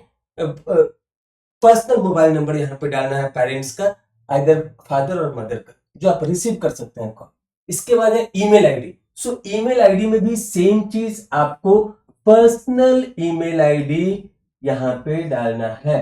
पर्सनल मोबाइल नंबर यहाँ पे डालना है पेरेंट्स का, आइदर फादर और मदर का, जो आप रिसीव कर सकते हैं कॉल। इसके बाद है ईमेल आईडी। सो ईमेल आईडी में भी सेम चीज, आपको पर्सनल ईमेल आईडी यहाँ पे डालना है,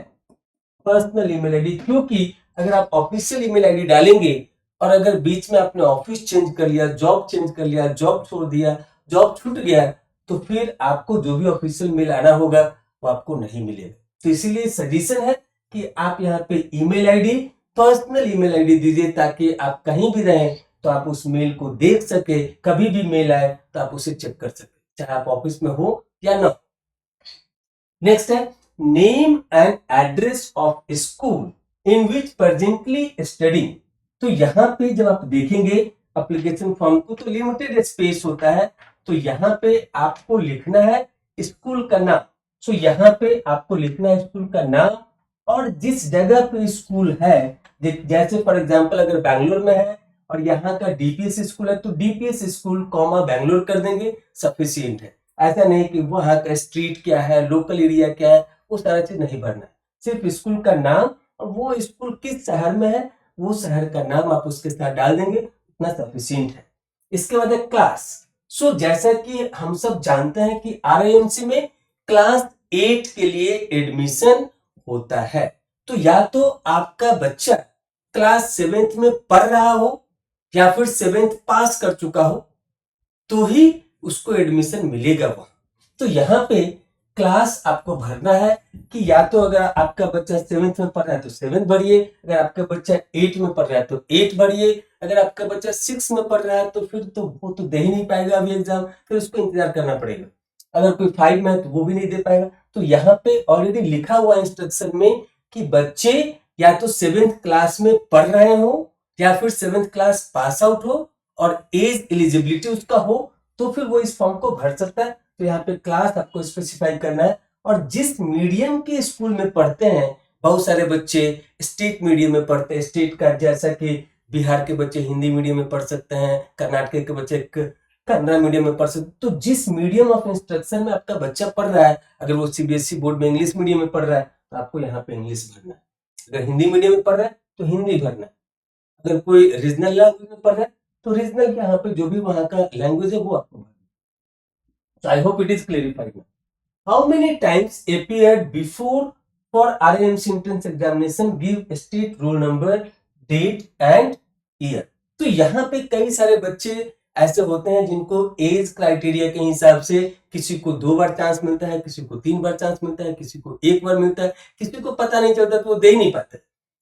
पर्सनल ईमेल आईडी। क्योंकि अगर आप ऑफिशियल ईमेल आईडी डालेंगे और अगर बीच में आपने ऑफिस चेंज कर लिया, जॉब चेंज कर लिया, जॉब छोड़ दिया, जॉब छूट गया, तो फिर आपको जो भी ऑफिशियल मेल आना होगा वो आपको नहीं मिलेगा। तो इसीलिए सजेशन है कि आप यहाँ पे email ID, personal email ID दीजिए, ताकि आप कहीं भी रहें तो आप उस मेल को देख सके, कभी भी मेल आए तो आप उसे चेक कर सके, चाहे आप ऑफिस में हो या ना। नेक्स्ट है name and address of school in which presently study. तो यहाँ पे जब आप देखेंगे एप्लीकेशन फॉर्म को, तो लिमिटेड स्पेस होता है, तो यहाँ पे आपको लिखना है स्कूल का नाम। तो यहाँ पे आपको लिखना है स्कूल का नाम, और जिस जगह पे स्कूल है, जैसे फॉर एग्जांपल अगर बैंगलोर में है और यहाँ का डीपीएस स्कूल है, तो डीपीएस स्कूल कॉमा बैंगलोर कर देंगे, सफिशियंट है। ऐसा नहीं कि वहां का स्ट्रीट क्या है, लोकल एरिया क्या है, वो सारा चीज नहीं भरना है, सिर्फ स्कूल का नाम और वो स्कूल किस शहर में है, वो शहर का नाम आप उसके साथ डाल देंगे, उतना सफिशियंट है। इसके बाद है क्लास। सो जैसा कि हम सब जानते हैं कि आरआईएमसी में क्लास 8 के लिए एडमिशन होता है। तो या तो आपका बच्चा क्लास 7th में पढ़ रहा हो या फिर 7th पास कर चुका हो, तो ही उसको एडमिशन मिलेगा वहां। तो यहाँ पे क्लास आपको भरना है कि या तो अगर आपका बच्चा 7th में पढ़ रहा है तो 7th भरिए, अगर आपका बच्चा 8 में पढ़ रहा है तो 8 भरिए, अगर आपका बच्चा 6 में पढ़ रहा है तो फिर तो वो तो दे ही नहीं पाएगा अभी एग्जाम, फिर उसको इंतजार करना पड़ेगा। अगर कोई 5 में है तो वो भी नहीं दे पाएगा। तो यहाँ पे ऑलरेडी लिखा हुआ इंस्ट्रक्शन में कि बच्चे या तो 7th क्लास में पढ़ रहे हो या फिर 7th क्लास पास आउट हो और एज एलिजिबिलिटी उसका हो, तो फिर वो इस फॉर्म को भर सकता है। तो यहाँ पे क्लास आपको स्पेसिफाई करना है, और जिस मीडियम के स्कूल में पढ़ते हैं, बहुत सारे बच्चे स्टेट मीडियम में पढ़ते हैं, स्टेट का जैसा कि बिहार के बच्चे हिंदी मीडियम में पढ़ सकते हैं, कर्नाटक के बच्चे कन्नड़ा मीडियम में पढ़ सकते। तो जिस मीडियम ऑफ इंस्ट्रक्शन में आपका बच्चा पढ़ रहा है, अगर वो सीबीएसई बोर्ड में इंग्लिश मीडियम में पढ़ रहा है तो आपको यहाँ पे इंग्लिश भरना है, अगर हिंदी मीडियम में पढ़ रहा है तो हिंदी भरना है, अगर कोई रीजनल लैंग्वेज में पढ़ रहा है तो रीजनल के यहाँ पे जो भी वहां का लैंग्वेज है वो आपको भरना है। So I hope it is clarified now. How many times appeared before for RAMC entrance examination? Give state roll number, date and year. तो यहाँ पे कई सारे बच्चे ऐसे होते हैं जिनको एज क्राइटेरिया के हिसाब से किसी को 2 बार चांस मिलता है, किसी को 3 बार चांस मिलता है, किसी को 1 बार मिलता है, किसी को पता नहीं चलता तो वो दे ही नहीं पाते।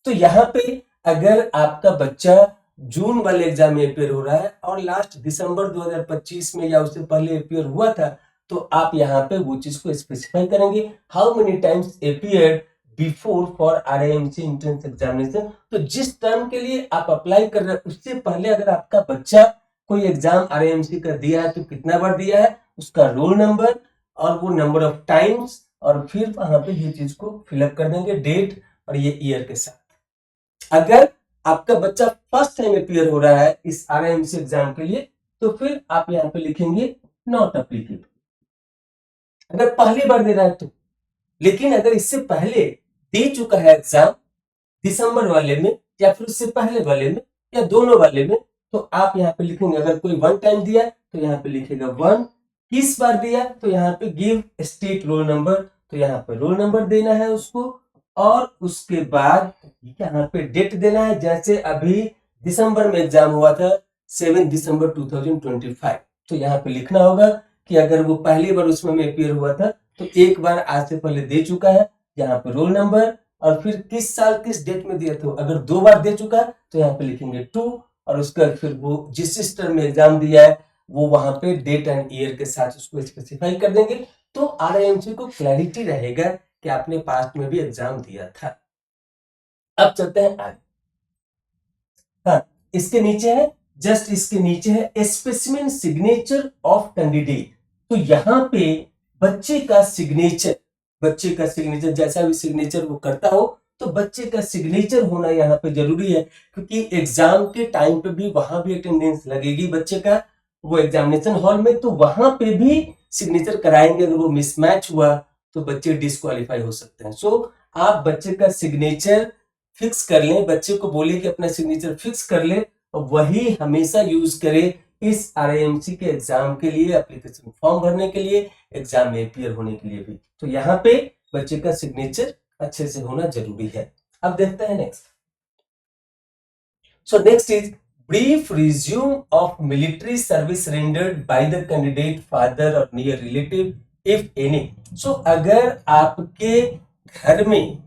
तो यहाँ पे अगर आपका बच्चा जून वाले एग्जाम में अपेयर हो रहा है और लास्ट दिसंबर 2025 में या उससे पहले अपेयर हुआ था, तो आप यहाँ पे वो चीज को स्पेसिफाई करेंगे, how many times appeared before for RIMC entrance examination. तो जिस टर्म के लिए आप अप्लाई कर रहे हैं उससे पहले अगर आपका बच्चा कोई एग्जाम आरआईएमसी का दिया है तो कितना बार दिया है, उसका रोल नंबर और वो नंबर ऑफ टाइम्स, और फिर वहां पे ये चीज को फिलअप कर देंगे डेट और ये ईयर के साथ। अगर आपका बच्चा फर्स्ट टाइम अपियर हो रहा है इस आरआईएमसी एग्जाम के लिए, तो फिर आप यहाँ पे लिखेंगे नॉट एप्लीकेबल, अगर पहली बार दे रहा है तो। लेकिन अगर इससे पहले दे चुका है एग्जाम दिसंबर वाले में या फिर उससे पहले वाले में या दोनों वाले में, तो आप यहाँ पे लिखेंगे, अगर कोई 1 टाइम दिया तो यहाँ पे लिखेगा 1, किस बार दिया तो यहाँ पे गिव स्टेट रोल नंबर, तो यहाँ पे रोल नंबर देना है उसको, और उसके बाद यहाँ पे डेट देना है। जैसे अभी दिसंबर में एग्जाम हुआ था 7 दिसंबर 2025, तो यहाँ पे लिखना होगा कि अगर वो पहली बार उसमें अपियर हुआ था तो एक बार आज से पहले दे चुका है, यहाँ पे रोल नंबर, और फिर किस साल किस डेट में दिया था। अगर 2 बार दे चुका है तो यहाँ पे लिखेंगे 2, और उसका फिर वो जिस टर्म में एग्जाम दिया है वो वहां पे डेट एंड ईयर के साथ उसको स्पेसिफाई कर देंगे। तो आरआईएमसी को क्लैरिटी रहेगा कि आपने पास्ट में भी एग्जाम दिया था। अब चलते हैं आगे। हाँ, इसके नीचे है, जस्ट इसके नीचे है स्पेसिमेन सिग्नेचर ऑफ कैंडिडेट। तो यहाँ पे बच्चे का सिग्नेचर, बच्चे का सिग्नेचर जैसा भी सिग्नेचर वो करता हो, तो बच्चे का सिग्नेचर होना यहाँ पे जरूरी है, क्योंकि एग्जाम के टाइम पे भी वहां भी अटेंडेंस लगेगी बच्चे का वो एग्जामिनेशन हॉल में, तो वहां पे भी सिग्नेचर कराएंगे। अगर वो मिसमैच हुआ तो बच्चे डिस्क्वालीफाई हो सकते हैं। सो आप बच्चे का सिग्नेचर फिक्स कर लें, बच्चे को बोलिए कि अपना सिग्नेचर फिक्स कर ले, और वही हमेशा यूज करे इस आरआईएमसी के एग्जाम के लिए, एप्लीकेशन फॉर्म भरने के लिए, एग्जाम में अपियर होने के लिए भी। तो यहाँ पे बच्चे का सिग्नेचर अच्छे से होना जरूरी है। अब देखते हैं next. So next is brief resume of military service rendered by the candidate father or near relative if any. So अगर आपके घर में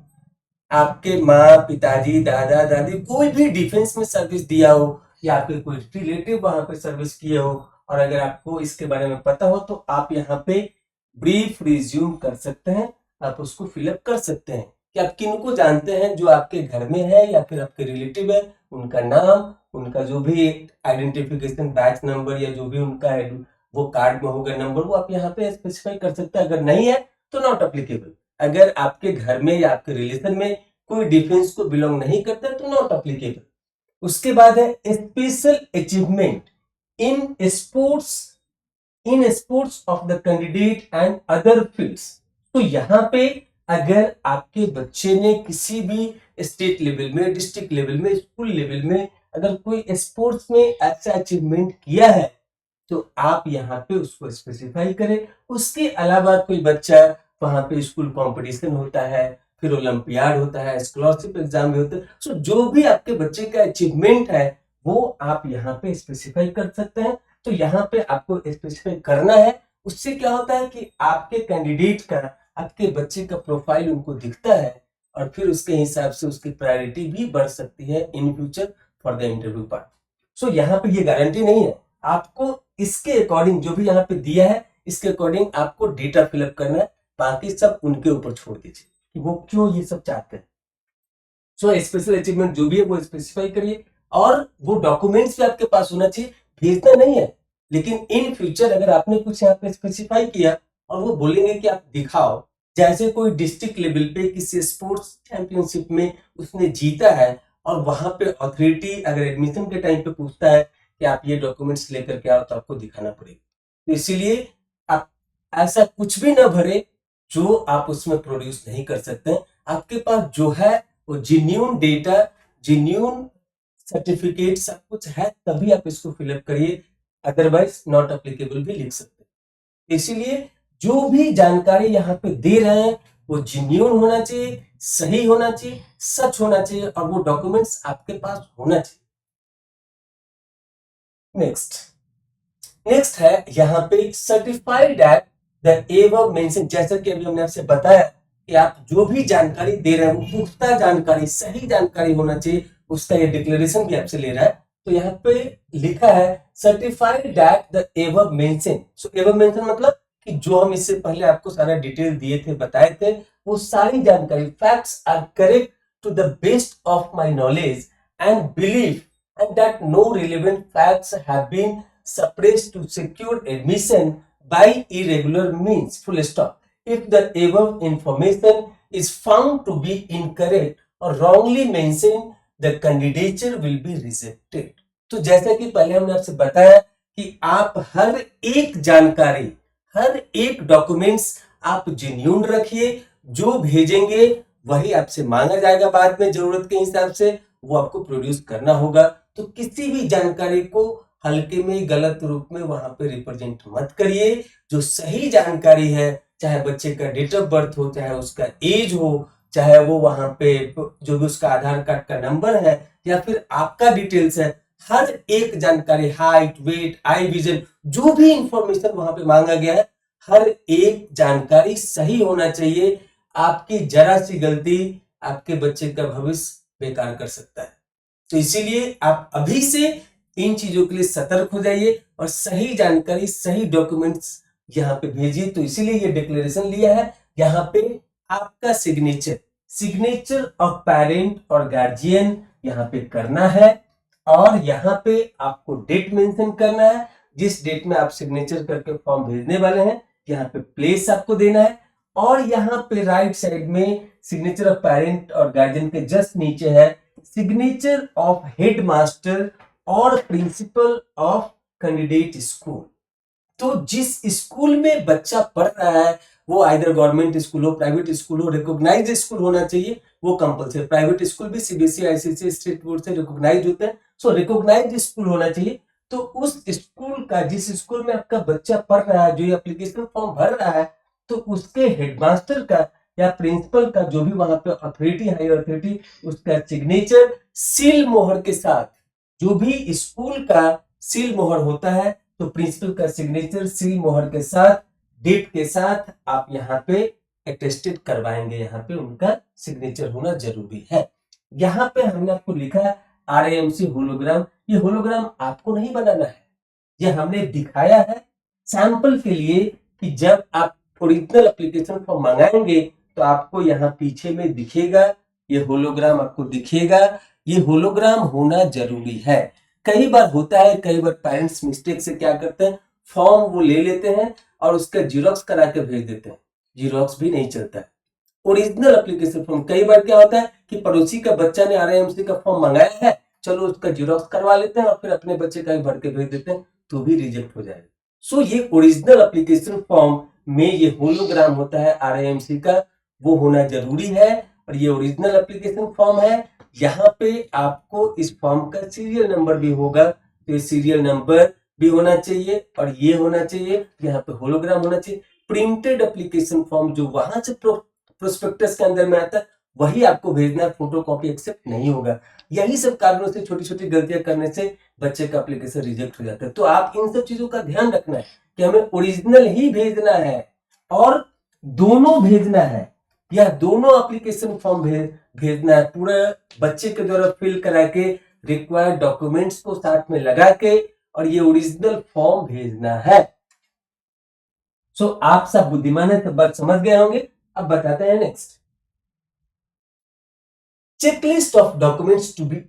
आपके माँ पिताजी दादा दादी कोई भी डिफेंस में सर्विस दिया हो या आपके कोई रिलेटिव वहां पे सर्विस किए हो और अगर आपको इसके बारे में पता हो तो आप यहाँ पे ब्रीफ रिज्यूम कर सकते हैं, आप उसको फिलअप कर सकते हैं कि आप किनको जानते हैं जो आपके घर में है या फिर आपके रिलेटिव है, उनका नाम, उनका जो भी आइडेंटिफिकेशन बैच नंबर या जो भी उनका वो कार्ड में होगा नंबर, वो आप यहाँ पे स्पेसिफाई कर सकते हैं। अगर नहीं है तो नॉट अप्लीकेबल। अगर आपके घर में या आपके रिलेशन में कोई डिफेंस को बिलोंग नहीं करता तो नॉट अप्लीकेबल। उसके बाद है special achievement in sports of the candidate and other fields. तो यहाँ पे अगर आपके बच्चे ने किसी भी स्टेट लेवल में, डिस्ट्रिक्ट लेवल में, स्कूल लेवल में अगर कोई स्पोर्ट्स में ऐसा अचीवमेंट किया है तो आप यहाँ पे उसको स्पेसिफाई करें। उसके अलावा कोई बच्चा वहां पे स्कूल कंपटीशन होता है, फिर ओलंपियाड होता है, स्कॉलरशिप एग्जाम भी होता है, सो जो भी आपके बच्चे का अचीवमेंट है वो आप यहाँ पे स्पेसिफाई कर सकते हैं। तो यहाँ पे आपको स्पेसिफाई करना है। उससे क्या होता है कि आपके कैंडिडेट का, आपके बच्चे का प्रोफाइल उनको दिखता है और फिर उसके हिसाब से उसकी प्रायोरिटी भी बढ़ सकती है in future for the interview part. So यहाँ पे ये गारंटी नहीं है, आपको इसके अकॉर्डिंग जो भी यहाँ पे दिया है इसके अकॉर्डिंग आपको डेटा फिलअप करना है, बाकी सब उनके ऊपर छोड़ दीजिए कि वो क्यों ये सब चाहते हैं। सो स्पेशल अचीवमेंट जो भी है वो स्पेसिफाई करिए और वो डॉक्यूमेंट्स भी आपके पास होना चाहिए, भेजना नहीं है, लेकिन इन फ्यूचर अगर आपने कुछ यहाँ पे स्पेसिफाई किया और वो बोलेंगे कि आप दिखाओ, जैसे कोई डिस्ट्रिक्ट लेवल पे किसी स्पोर्ट्स चैंपियनशिप में उसने जीता है और वहां पे अथॉरिटी अगर एडमिशन के टाइम पे पूछता है कि आप ये डॉक्यूमेंट्स लेकर के आओ तो आपको दिखाना पड़ेगा। तो इसीलिए आप ऐसा कुछ भी ना भरे जो आप उसमें प्रोड्यूस नहीं कर सकते हैं। आपके पास जो है वो जेन्युइन डेटा, जेन्युइन सर्टिफिकेट सब कुछ है, तभी आप इसको फिलअप करिए, अदरवाइज नॉट अप्लीकेबल भी लिख सकते हैं। इसीलिए जो भी जानकारी यहाँ पे दे रहे हैं वो जेन्युइन होना चाहिए, सही होना चाहिए, सच होना चाहिए और वो डॉक्यूमेंट्स आपके पास होना चाहिए। नेक्स्ट है यहाँ पे certified that the above mention, जैसा कि अभी हमने आपसे बताया कि आप जो भी जानकारी दे रहे हैं वो पुख्ता जानकारी, सही जानकारी होना चाहिए, उसका ये डिक्लेरेशन भी आपसे ले रहा है। तो यहाँ पे लिखा है certified that the above mention. So above mention मतलब कि जो हम इससे पहले आपको सारा डिटेल दिए थे, बताए थे, वो सारी जानकारी facts are correct to the best of my knowledge and belief and that no relevant facts have been suppressed to secure admission by irregular means, full stop. If the above information is found to be incorrect or wrongly mentioned, the candidature will be rejected. तो जैसा कि पहले हमने आपसे बताया कि आप हर एक जानकारी, हर एक डॉक्यूमेंट्स आप जेन्युइन रखिए, जो भेजेंगे वही आपसे मांगा जाएगा बाद में जरूरत के हिसाब से, वो आपको प्रोड्यूस करना होगा। तो किसी भी जानकारी को हल्के में, गलत रूप में वहां पे रिप्रेजेंट मत करिए। जो सही जानकारी है, चाहे बच्चे का डेट ऑफ बर्थ हो, चाहे उसका एज हो, चाहे वो वहां पे जो भी उसका आधार कार्ड का नंबर है या फिर आपका डिटेल्स है, हर एक जानकारी, हाइट, वेट, आई विजन, जो भी इंफॉर्मेशन वहां पे मांगा गया है, हर एक जानकारी सही होना चाहिए। आपकी जरा सी गलती आपके बच्चे का भविष्य बेकार कर सकता है। तो इसीलिए आप अभी से इन चीजों के लिए सतर्क हो जाइए और सही जानकारी, सही डॉक्यूमेंट्स यहाँ पे भेजिए। तो इसीलिए ये डिक्लेरेशन लिया है। यहाँ पे आपका सिग्नेचर ऑफ पेरेंट और गार्जियन यहाँ पे करना है और यहाँ पे आपको डेट मेंशन करना है, जिस डेट में आप सिग्नेचर करके फॉर्म भेजने वाले हैं, यहाँ पे प्लेस आपको देना है और यहाँ पे राइट साइड में सिग्नेचर ऑफ पेरेंट और गार्जियन के जस्ट नीचे है सिग्नेचर ऑफ हेडमास्टर और प्रिंसिपल ऑफ कैंडिडेट स्कूल। तो जिस स्कूल में बच्चा पढ़ रहा है वो आइदर गवर्नमेंट स्कूल हो, प्राइवेट स्कूल हो, रिकॉग्नाइज्ड स्कूल होना चाहिए, वो कंपलसरी। प्राइवेट स्कूल भी सीबीएसई, आईसीएसई, स्टेट बोर्ड से रिकॉग्नाइज होते हैं, सो रिकॉग्नाइज्ड स्कूल होना चाहिए। तो उस स्कूल का, जिस स्कूल में आपका बच्चा पढ़ रहा है, जो ये एप्लीकेशन फॉर्म भर रहा है, तो उसके हेडमास्टर का या प्रिंसिपल का, जो भी वहां पे अथॉरिटी, हायर अथॉरिटी, उसका सिग्नेचर सील मोहर के साथ जो भी स्कूल का सील मोहर होता है तो प्रिंसिपल का सिग्नेचर सील मोहर के साथ डेट के साथ आप यहाँ पे अटेस्टेड करवाएंगे, यहाँ पे उनका सिग्नेचर होना जरूरी है। यहाँ पे हमने आपको लिखा है RAMC होलोग्राम। ये होलोग्राम आपको नहीं बनाना है, ये हमने दिखाया है सैंपल के लिए कि जब आप ओरिजिनल एप्लीकेशन फॉर्म मंगाएंगे तो आपको यहाँ पीछे में दिखेगा, ये होलोग्राम आपको दिखेगा। ये होलोग्राम होना जरूरी है। कई बार होता है, कई बार पेरेंट्स मिस्टेक से क्या करते हैं, फॉर्म वो ले लेते हैं और उसका जीरोक्स करा के भेज देते हैं। जीरोक्स भी नहीं चलता है, ओरिजिनल एप्लीकेशन फॉर्म। कई बार क्या होता है कि पड़ोसी का बच्चा ने RAMC का फॉर्म मंगाया है, चलो उसका जीरोक्स करवा लेते हैं और फिर अपने बच्चे का ही भर के भेज देते हैं, तो भी रिजेक्ट हो जाएगा। सो ये ओरिजिनल एप्लीकेशन फॉर्म में ये होलोग्राम होता है RAMC का, वो होना जरूरी है। और ये ओरिजिनल एप्लीकेशन फॉर्म है। यहाँ पे आपको इस फॉर्म का सीरियल नंबर भी होगा, तो ये सीरियल नंबर भी होना चाहिए और ये होना चाहिए, यहाँ पे होलोग्राम होना चाहिए। प्रिंटेड एप्लीकेशन फॉर्म जो वहां से प्रोस्पेक्टस के अंदर में आता है वही आपको भेजना है, फोटो कॉपी एक्सेप्ट नहीं होगा। यही सब कारणों से छोटी छोटी गलतियां करने से बच्चे का एप्लीकेशन रिजेक्ट हो जाता है। तो आप इन सब चीजों का ध्यान रखना है कि हमें ओरिजिनल ही भेजना है और दोनों भेजना है, या दोनों एप्लीकेशन फॉर्म भेजना है, पूरा बच्चे के द्वारा फिल करा के रिक्वायर्ड डॉक्यूमेंट्स को साथ में लगा के और ये ओरिजिनल फॉर्म भेजना है। सो आप सब बुद्धिमान है, तो बात समझ गए होंगे। अब बताते हैं next, checklist of documents to be.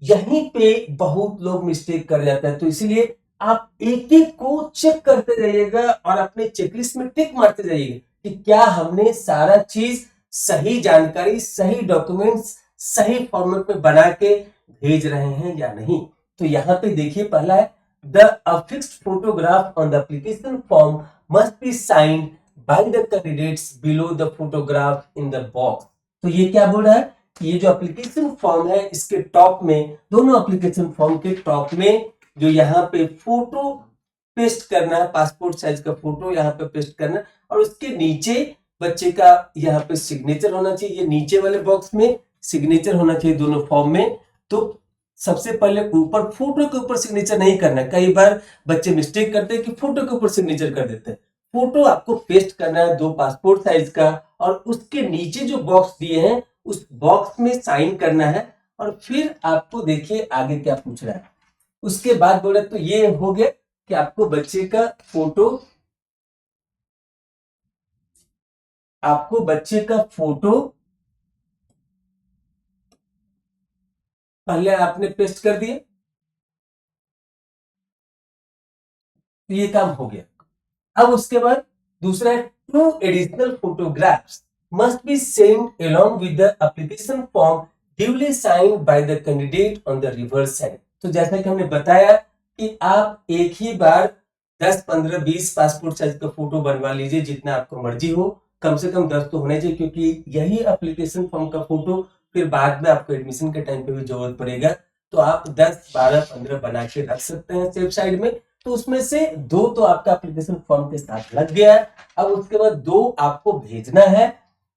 यहीं पे बहुत लोग मिस्टेक कर जाते हैं, तो इसीलिए आप एक एक को चेक करते जाइएगा और अपने चेकलिस्ट में टिक मारते जाइएगा कि क्या हमने सारा चीज सही जानकारी, सही डॉक्यूमेंट्स सही फॉर्मेट में बना के भेज रहे हैं या नहीं। तो यहाँ पे देखिए, पहला है the affixed photograph on the application form must be signed by the candidates below the photograph in the box. तो ये क्या बोल रहा है, ये जो एप्लीकेशन फॉर्म है इसके टॉप में, दोनों एप्लीकेशन फॉर्म के टॉप में जो यहाँ पे फोटो पेस्ट करना है, पासपोर्ट साइज का फोटो यहाँ पे पेस्ट करना है और उसके नीचे बच्चे का यहाँ पे सिग्नेचर होना चाहिए। ये नीचे वाले बॉक्स में सिग्नेचर होना चाहिए दोनों फॉर्म में। तो सबसे पहले ऊपर फोटो के ऊपर सिग्नेचर नहीं करना है। कई बार बच्चे मिस्टेक करते हैं कि फोटो के ऊपर सिग्नेचर कर देते हैं। फोटो आपको पेस्ट करना है 2 पासपोर्ट साइज का और उसके नीचे जो बॉक्स दिए हैं उस बॉक्स में साइन करना है। और फिर आपको देखिए आगे क्या पूछ रहा है। उसके बाद बोले तो ये हो गया कि आपको बच्चे का फोटो, आपको बच्चे का फोटो पहले आपने पेस्ट कर दिया, तो ये काम हो गया। अब उसके बाद दूसरा है 2 additional photographs must be sent along with the application form duly signed by the candidate on the reverse side। तो जैसा कि हमने बताया कि आप एक ही बार 10, 15, 20 पासपोर्ट साइज का फोटो बनवा लीजिए, जितना आपको मर्जी हो, कम से कम 10 तो होने चाहिए, क्योंकि यही एप्लीकेशन फॉर्म का फोटो फिर बाद में आपको एडमिशन के टाइम पे भी जरूरत पड़ेगा। तो आप 10, 12, 15 बना के रख सकते हैं सेफ साइड में। तो उसमें से 2 तो आपका एप्लीकेशन फॉर्म के साथ लग गया है। अब उसके बाद 2 आपको भेजना है,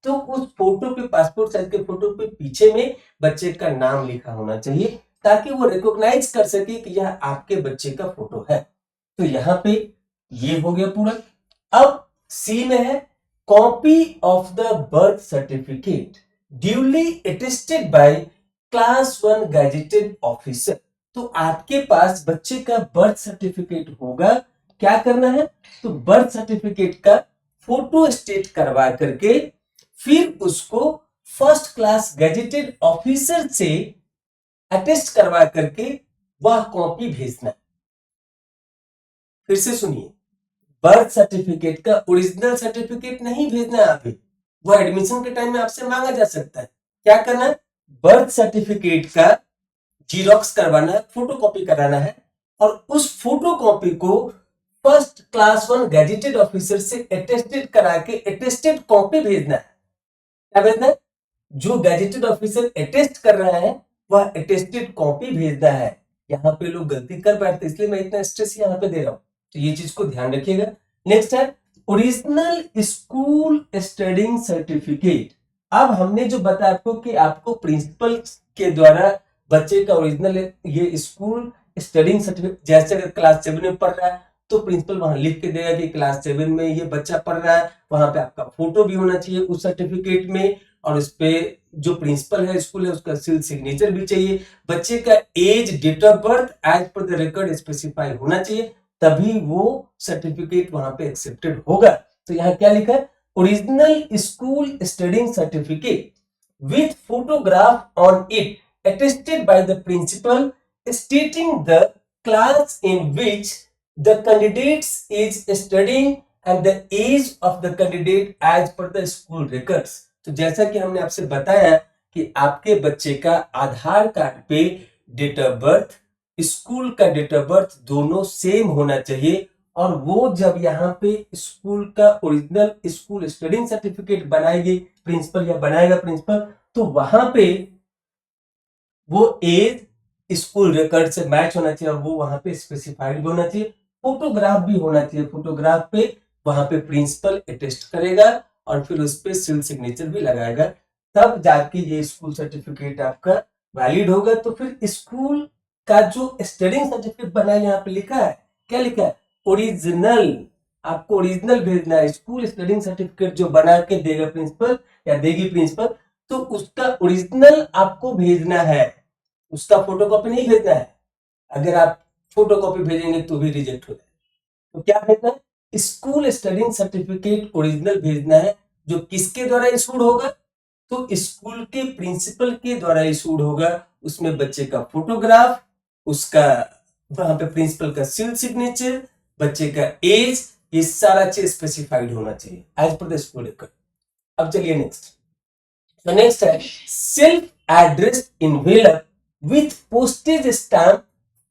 तो उस फोटो पे, पासपोर्ट साइज के फोटो पे पीछे में बच्चे का नाम लिखा होना चाहिए ताकि वो रिकॉग्नाइज कर सके कि यह आपके बच्चे का फोटो है। तो यहाँ पे ये हो गया पूरा। अब सी में है copy of the birth certificate duly attested bye class 1 gazetted officer. तो आपके पास बच्चे का बर्थ सर्टिफिकेट होगा, क्या करना है, तो बर्थ सर्टिफिकेट का फोटो स्टेट करवा करके फिर उसको फर्स्ट क्लास गैजेटेड ऑफिसर से अटेस्ट करवा करके वह कॉपी भेजना। फिर से सुनिए, बर्थ सर्टिफिकेट का ओरिजिनल सर्टिफिकेट नहीं भेजना है अभी, वो एडमिशन के टाइम में आपसे मांगा जा सकता है। क्या करना है, बर्थ सर्टिफिकेट का जीरोक्स करवाना है, फोटोकॉपी कराना है और उस फोटोकॉपी को फर्स्ट क्लास 1 गैजेटेड ऑफिसर से अटेस्टेड करा के अटेस्टेड कॉपी भेजना है। क्या भेजना है, जो गैजेटेड ऑफिसर अटेस्ट कर रहा है वह अटेस्टेड कॉपी भेजना है। यहाँ पे लोग गलती कर बैठते, इसलिए मैं इतना स्ट्रेस यहाँ पे दे रहा हूं, तो ये चीज को ध्यान रखिएगा। नेक्स्ट है ओरिजिनल स्कूल स्टडिंग सर्टिफिकेट। अब हमने जो बताया आपको कि आपको प्रिंसिपल के द्वारा बच्चे का ओरिजिनल ये स्कूल स्टडिंग सर्टिफिकेट, जैसे अगर क्लास 7 में पढ़ रहा है तो प्रिंसिपल वहां लिख के देगा कि क्लास 7 में ये बच्चा पढ़ रहा है, वहां पे आपका फोटो भी होना चाहिए उस सर्टिफिकेट में, और उस पे जो प्रिंसिपल है स्कूल है उसका सील सिग्नेचर भी चाहिए, बच्चे का age, date of birth age per the record specify होना चाहिए, तभी वो सर्टिफिकेट वहां पे एक्सेप्टेड होगा। तो यहाँ क्या लिखा है, original school studying certificate with photograph on it attested by the principal stating the class in which the candidates is studying and the age of the candidate as per the school records। तो जैसा कि हमने आपसे बताया कि आपके बच्चे का आधार कार्ड पे डेट ऑफ बर्थ, स्कूल का डेट ऑफ बर्थ दोनों सेम होना चाहिए, और वो जब यहाँ पे स्कूल का ओरिजिनल स्कूल स्टडिंग सर्टिफिकेट बनाएगी प्रिंसिपल या बनाएगा प्रिंसिपल, तो वहां पे वो एज स्कूल रिकॉर्ड से मैच होना चाहिए और वो वहां पे स्पेसिफाइड भी होना चाहिए, फोटोग्राफ भी होना चाहिए, फोटोग्राफ पे वहां पे प्रिंसिपल अटेस्ट करेगा और फिर उस पे सील सिग्नेचर भी लगाएगा, तब जाके ये स्कूल सर्टिफिकेट आपका वैलिड होगा। तो फिर स्कूल का जो स्टडिंग सर्टिफिकेट बना है यहाँ पे लिखा है, क्या लिखा है, ओरिजिनल, आपको ओरिजिनल भेजना है, स्कूल स्टडिंग सर्टिफिकेट जो बना के देगा प्रिंसिपल या देगी प्रिंसिपल, तो उसका ओरिजिनल आपको भेजना है, उसका फोटोकॉपी नहीं भेजना है, अगर आप फोटोकॉपी भेजेंगे तो भी रिजेक्ट हो जाएगा। तो क्या भेजना है, स्कूल स्टडिंग सर्टिफिकेट ओरिजिनल भेजना है, जो किसके द्वारा इशूड होगा, तो स्कूल के प्रिंसिपल के द्वारा इशूड होगा, उसमें बच्चे का फोटोग्राफ, उसका वहां पे प्रिंसिपल का सील सिग्नेचर, बच्चे का एज, ये सारा चीज स्पेसिफाइड होना चाहिए as per the school record. अब चलिए नेक्स्ट, तो नेक्स्ट है self address envelope with postage stamp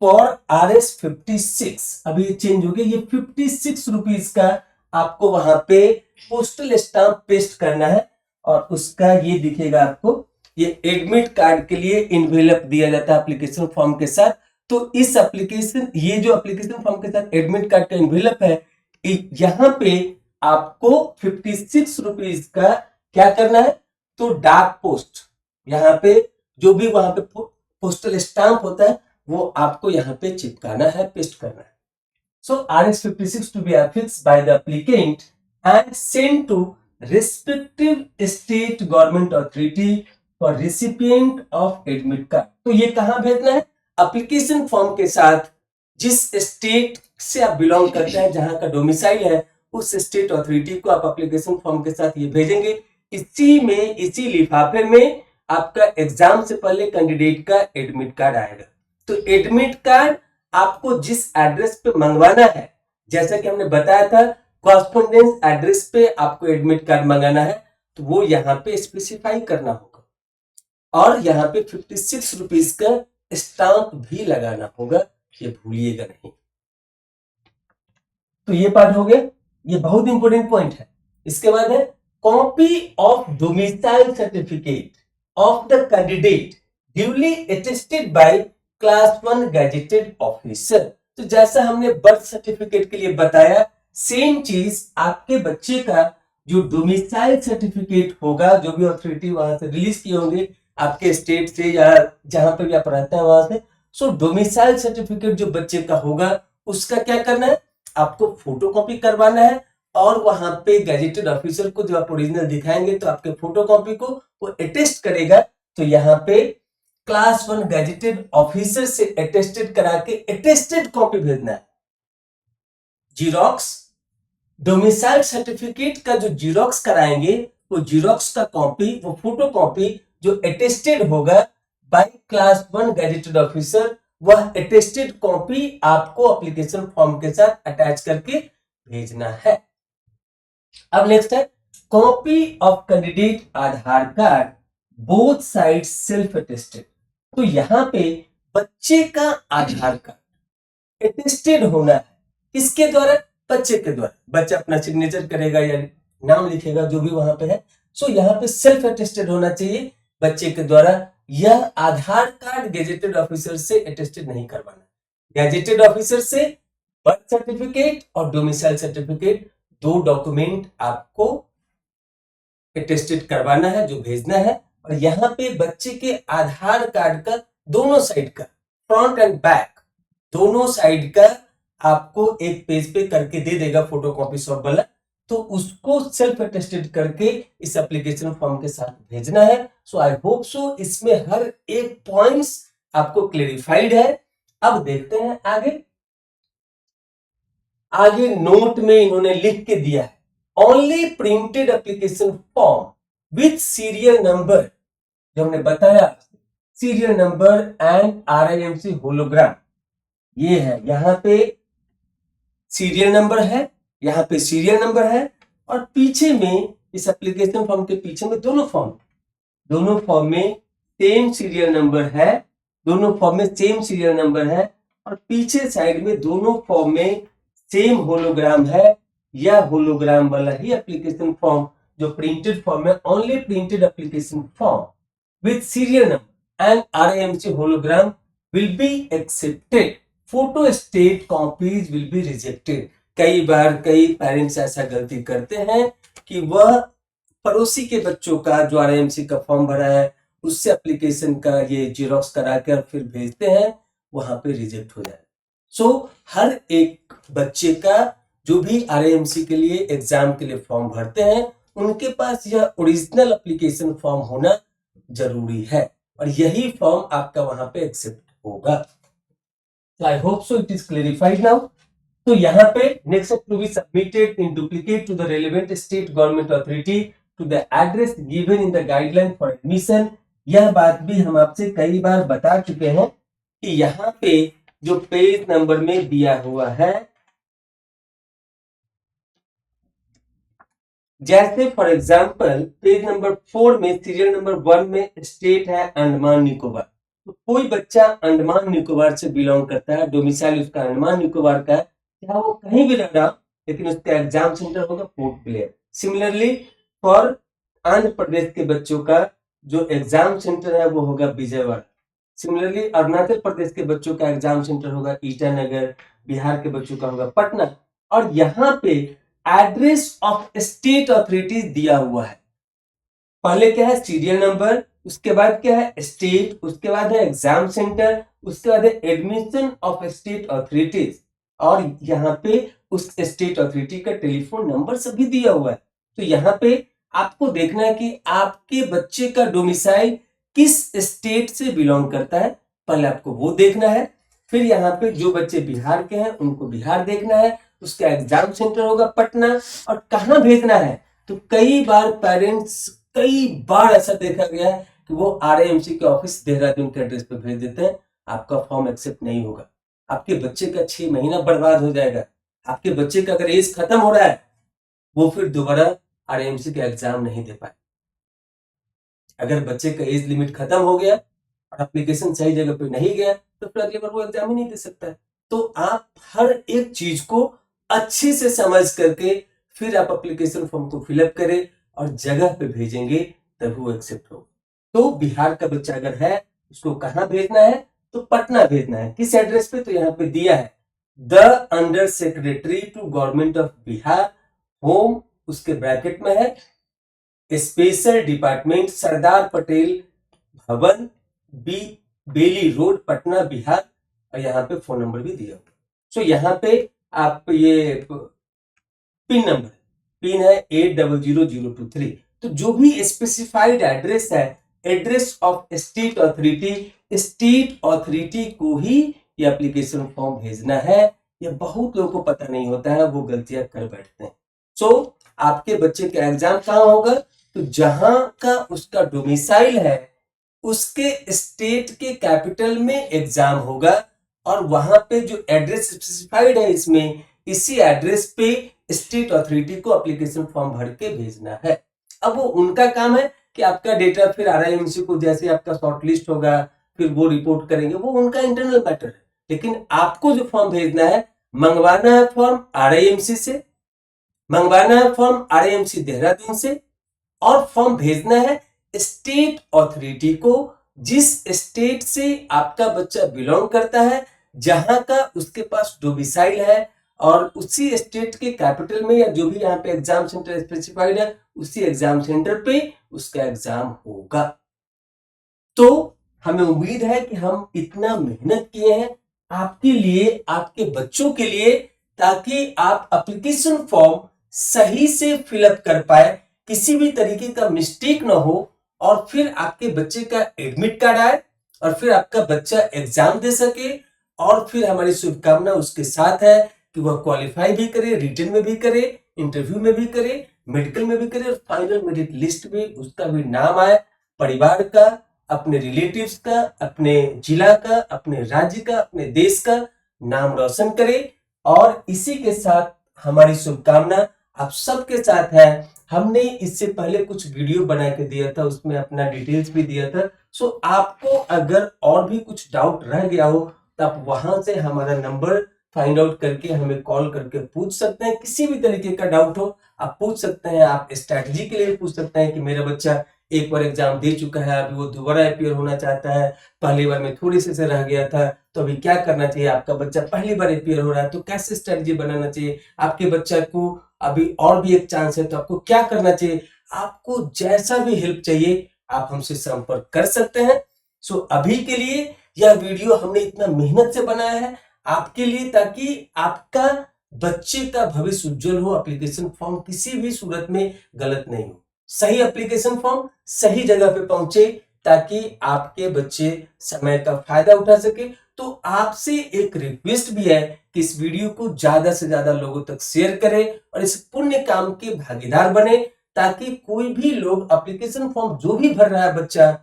for RS56। अभी ये चेंज हो गया, ये 56 रुपीज का आपको वहां पे पोस्टल स्टैम्प पेस्ट करना है, और उसका ये दिखेगा आपको, ये एडमिट कार्ड के लिए इनवेलप दिया जाता है एप्लीकेशन फॉर्म के साथ। तो इस एप्लीकेशन, ये जो एप्लीकेशन फॉर्म के साथ एडमिट कार्ड का इनवेलप है, यहाँ पे आपको 56 रुपीज का क्या करना है, तो डाक पोस्ट, यहाँ पे जो भी वहां पे पोस्टल स्टैम्प होता है वो आपको यहाँ पे चिपकाना है, पेस्ट करना है। सो RS56 to be affixed by the applicant and sent to respective state government authority for recipient of admit card। तो ये कहां भेजना है, एप्लीकेशन फॉर्म के साथ जिस स्टेट से आप बिलोंग करते हैं, जहां का डोमिसाइल है, उस स्टेट अथॉरिटी को आप एप्लीकेशन फॉर्म के साथ ये भेजेंगे। इसी में, इसी लिफाफे में आपका एग्जाम से पहले कैंडिडेट का एडमिट कार्ड आएगा। तो एडमिट कार्ड आपको जिस एड्रेस पे मंगवाना है, जैसा कि हमने बताया था कॉरेस्पॉन्डेंस एड्रेस पे आपको एडमिट कार्ड मंगाना है, तो वो यहाँ पे स्पेसिफाई करना होगा, और यहाँ पे 56 रुपीज का स्टाम्प भी लगाना होगा, ये भूलिएगा नहीं। तो ये पार्ट हो गया, ये बहुत इंपॉर्टेंट पॉइंट है। इसके बाद है copy of domicile certificate of the candidate duly attested bye class 1 gazetted officer. तो जैसा हमने बर्थ सर्टिफिकेट के लिए बताया, सेम चीज आपके बच्चे का जो डोमिसाइल सर्टिफिकेट होगा, जो भी अथॉरिटी वहां से रिलीज किए होंगे आपके स्टेट से या जहां पर भी आप रहते हैं वहां से, सो डोमिसाइल सर्टिफिकेट जो बच्चे का होगा उसका क्या करना है, आपको फोटोकॉपी करवाना है, और वहां पे गैजेटेड ऑफिसर को जब आप ओरिजिनल दिखाएंगे तो आपके फोटोकॉपी को वो अटेस्ट करेगा। तो यहाँ पे क्लास 1 गैजेटेड ऑफिसर से अटेस्टेड करा के अटेस्टेड कॉपी भेजना है। जीरोक्स, डोमिसाइल सर्टिफिकेट का जो जीरोक्स कराएंगे, वो जीरोक्स का कॉपी, वो फोटो कॉपी जो अटेस्टेड होगा बाय क्लास 1 गैजेटेड ऑफिसर, वह अटेस्टेड कॉपी आपको एप्लीकेशन फॉर्म के साथ अटैच करके भेजना है। अब नेक्स्ट है copy of candidate Aadhaar card both side self attested. तो यहां पे बच्चे का आधार कार्ड अटेस्टेड होना है, किसके द्वारा, बच्चे के द्वारा, बच्चा अपना सिग्नेचर करेगा या नाम लिखेगा जो भी वहां पे है। सो यहाँ पे सेल्फ अटेस्टेड होना चाहिए बच्चे के द्वारा। यह आधार कार्ड गैजेटेड ऑफिसर से अटेस्टेड नहीं करवाना, गैजेटेड ऑफिसर से बर्थ सर्टिफिकेट और डोमिसाइल सर्टिफिकेट, दो डॉक्यूमेंट आपको अटेस्टेड करवाना है, जो भेजना है। और यहाँ पे बच्चे के आधार कार्ड का दोनों साइड का, फ्रंट एंड बैक दोनों साइड का आपको एक पेज पे करके दे देगा फोटोकॉपी शॉप वाला। तो उसको सेल्फ अटेस्टेड करके इस एप्लीकेशन फॉर्म के साथ भेजना है। सो आई होप सो इसमें हर एक पॉइंट्स आपको क्लेरिफाइड है। अब देखते हैं आगे। आगे नोट में इन्होंने लिख के दिया है only printed application form with serial number, जो हमने बताया serial number and RIMC hologram, ये है यहां पे सीरियल नंबर है, यहां पे सीरियल नंबर है और पीछे में इस एप्लीकेशन फॉर्म के पीछे में दोनों फॉर्म में सेम सीरियल नंबर है, दोनों फॉर्म में सेम सीरियल नंबर है और पीछे साइड में दोनों फॉर्म में सेम होलोग्राम है। यह होलोग्राम वाला ही एप्लीकेशन फॉर्म जो प्रिंटेड फॉर्म है, only printed application form with serial number and RIMC hologram will be accepted, photo state copies will be rejected. कई बार कई पेरेंट्स ऐसा गलती करते हैं कि वह पड़ोसी के बच्चों का जो RIMC का फॉर्म भरा है उससे एप्लीकेशन का ये जीरोक्स करा कर फिर भेजते हैं, वहां पे रिजेक्ट हो जाए। सो हर एक बच्चे का जो भी RIMC के लिए एग्जाम के लिए फॉर्म भरते हैं उनके पास यह ओरिजिनल एप्लीकेशन फॉर्म होना जरूरी है और यही फॉर्म आपका वहां पे एक्सेप्ट होगा। I hope so it is clarified now. तो यहाँ पे next to be submitted in duplicate to the relevant state government authority to the address given in the guideline for admission. यह बात भी हम आपसे कई बार बता चुके हैं कि यहाँ पे जो पेज नंबर में दिया हुआ है, जैसे फॉर एग्जांपल पेज नंबर 4 में सीरियल नंबर 1 में स्टेट है अंडमान निकोबार। तो कोई बच्चा अंडमान निकोबार से बिलोंग करता है, डोमिसाइल उसका अंडमान निकोबार का है, चाहे वो कहीं भी रह रहा, लेकिन उसका एग्जाम सेंटर होगा पोर्ट ब्लेयर। सिमिलरली फॉर आंध्र प्रदेश के बच्चों का जो एग्जाम सेंटर है वो होगा विजयवाड़ा। सिमिलरली अरुणाचल प्रदेश के बच्चों का एग्जाम सेंटर होगा ईटानगर, बिहार के बच्चों का होगा पटना। और यहाँ पे एड्रेस ऑफ स्टेट अथॉरिटीज दिया हुआ है। पहले क्या है सीरियल नंबर, उसके बाद क्या है स्टेट, उसके बाद है एग्जाम सेंटर, उसके बाद है एडमिशन ऑफ स्टेट अथॉरिटीज और यहाँ पे उस स्टेट अथॉरिटी का टेलीफोन नंबर सभी दिया हुआ है। तो यहाँ पे आपको देखना है कि आपके बच्चे का डोमिसाइल किस स्टेट से बिलोंग करता है, पहले आपको वो देखना है। फिर यहाँ पे जो बच्चे बिहार के हैं उनको बिहार देखना है, उसका एग्जाम सेंटर होगा पटना और कहाँ भेजना है। तो कई बार पेरेंट्स कई बार ऐसा देखा गया है कि वो RIMC के ऑफिस देहरादून के एड्रेस पे भेज देते हैं, आपका फॉर्म एक्सेप्ट नहीं होगा, आपके बच्चे का 6 महीना बर्बाद हो जाएगा। आपके बच्चे का अगर एज खत्म हो रहा है वो फिर दोबारा RIMC का एग्जाम नहीं दे पाए। अगर बच्चे का एज लिमिट खत्म हो गया और एप्लीकेशन सही जगह पे नहीं गया तो फिर अगली बार वो एग्जाम ही नहीं दे सकता है। तो आप हर एक चीज को अच्छे से समझ करके फिर आप एप्लीकेशन फॉर्म को फिलअप करें और जगह पे भेजेंगे तब वो एक्सेप्ट हो। तो बिहार का बच्चा अगर है उसको कहाँ भेजना है, तो पटना भेजना है। किस एड्रेस पे, तो यहाँ पे दिया है the under secretary to government of Bihar home, उसके ब्रैकेट में है special department Sardar Patel Bhavan B Bailey road Patna Bihar और यहाँ पे फोन नंबर भी दिया। सो यहाँ पे आप ये पिन नंबर पिन है 800023। तो जो भी स्पेसिफाइड एड्रेस है, एड्रेस ऑफ स्टेट अथॉरिटी को ही ये एप्लीकेशन फॉर्म भेजना है। ये बहुत लोगों को पता नहीं होता है, वो गलतियां कर बैठते हैं। सो आपके बच्चे का एग्जाम कहाँ होगा, तो जहां का उसका डोमिसाइल है उसके स्टेट के कैपिटल में एग्जाम होगा और वहां पे जो एड्रेस स्पेसिफाइड है इसमें, इसी एड्रेस पे स्टेट अथॉरिटी को एप्लीकेशन फॉर्म भर के भेजना है। अब वो उनका काम है कि आपका डेटा फिर RIMC को जैसे आपका शॉर्टलिस्ट होगा फिर वो रिपोर्ट करेंगे, वो उनका इंटरनल मैटर है। लेकिन आपको जो फॉर्म भेजना है, मंगवाना है फॉर्म RIMC से, मंगवाना है फॉर्म RIMC देहरादून से और फॉर्म भेजना है स्टेट अथॉरिटी को जिस स्टेट से आपका बच्चा बिलोंग करता है, जहां का उसके पास डोमिसाइल है और उसी स्टेट के कैपिटल में या जो भी यहाँ पे एग्जाम सेंटर स्पेसिफाइड है उसी एग्जाम सेंटर पे उसका एग्जाम होगा। तो हमें उम्मीद है कि हम इतना मेहनत किए हैं आपके लिए, आपके बच्चों के लिए, ताकि आप एप्लीकेशन फॉर्म सही से फिलअप कर पाए, किसी भी तरीके का मिस्टेक ना हो, और फिर आपके बच्चे का एडमिट कार्ड आए और फिर आपका बच्चा एग्जाम दे सके। और फिर हमारी शुभकामना उसके साथ है कि वह क्वालिफाई भी करे, रिटन में भी करे, इंटरव्यू में भी करे, मेडिकल में भी करे, और फाइनल मेरिट लिस्ट में उसका भी नाम आए, परिवार का, अपने रिलेटिव्स का, अपने जिला का, अपने राज्य का, अपने देश का नाम रोशन करे। और इसी के साथ हमारी शुभकामना आप सबके साथ है। हमने इससे पहले कुछ वीडियो बना के दिया था, उसमें अपना डिटेल्स भी दिया था। सो आपको अगर और भी कुछ डाउट रह गया हो तो आप वहां से हमारा नंबर फाइंड आउट करके हमें कॉल करके पूछ सकते हैं। किसी भी तरीके का डाउट हो आप पूछ सकते हैं। आप स्ट्रैटेजी के लिए पूछ सकते हैं कि मेरा बच्चा एक बार एग्जाम दे चुका है, अभी वो दोबारा अपीयर होना चाहता है, पहली बार में थोड़ी से रह गया था, तो अभी क्या करना चाहिए। आपका बच्चा पहली बार अपीयर हो रहा है तो कैसे स्ट्रैटेजी बनाना चाहिए। आपके बच्चा को अभी और भी एक चांस है तो आपको क्या करना चाहिए। आपको जैसा भी हेल्प चाहिए आप हमसे संपर्क कर सकते हैं। सो अभी के लिए यह वीडियो हमने इतना मेहनत से बनाया है आपके लिए, ताकि आपका बच्चे का भविष्य उज्जवल हो। एप्लीकेशन फॉर्म किसी भी सूरत में गलत नहीं हो, सही एप्लीकेशन फॉर्म सही जगह पे पहुंचे, ताकि आपके बच्चे समय का फायदा उठा सके। तो आपसे एक रिक्वेस्ट भी है कि इस वीडियो को ज्यादा से ज्यादा लोगों तक शेयर करें और इस पुण्य काम के भागीदार बने, ताकि कोई भी लोग एप्लीकेशन फॉर्म जो भी भर रहा है बच्चा,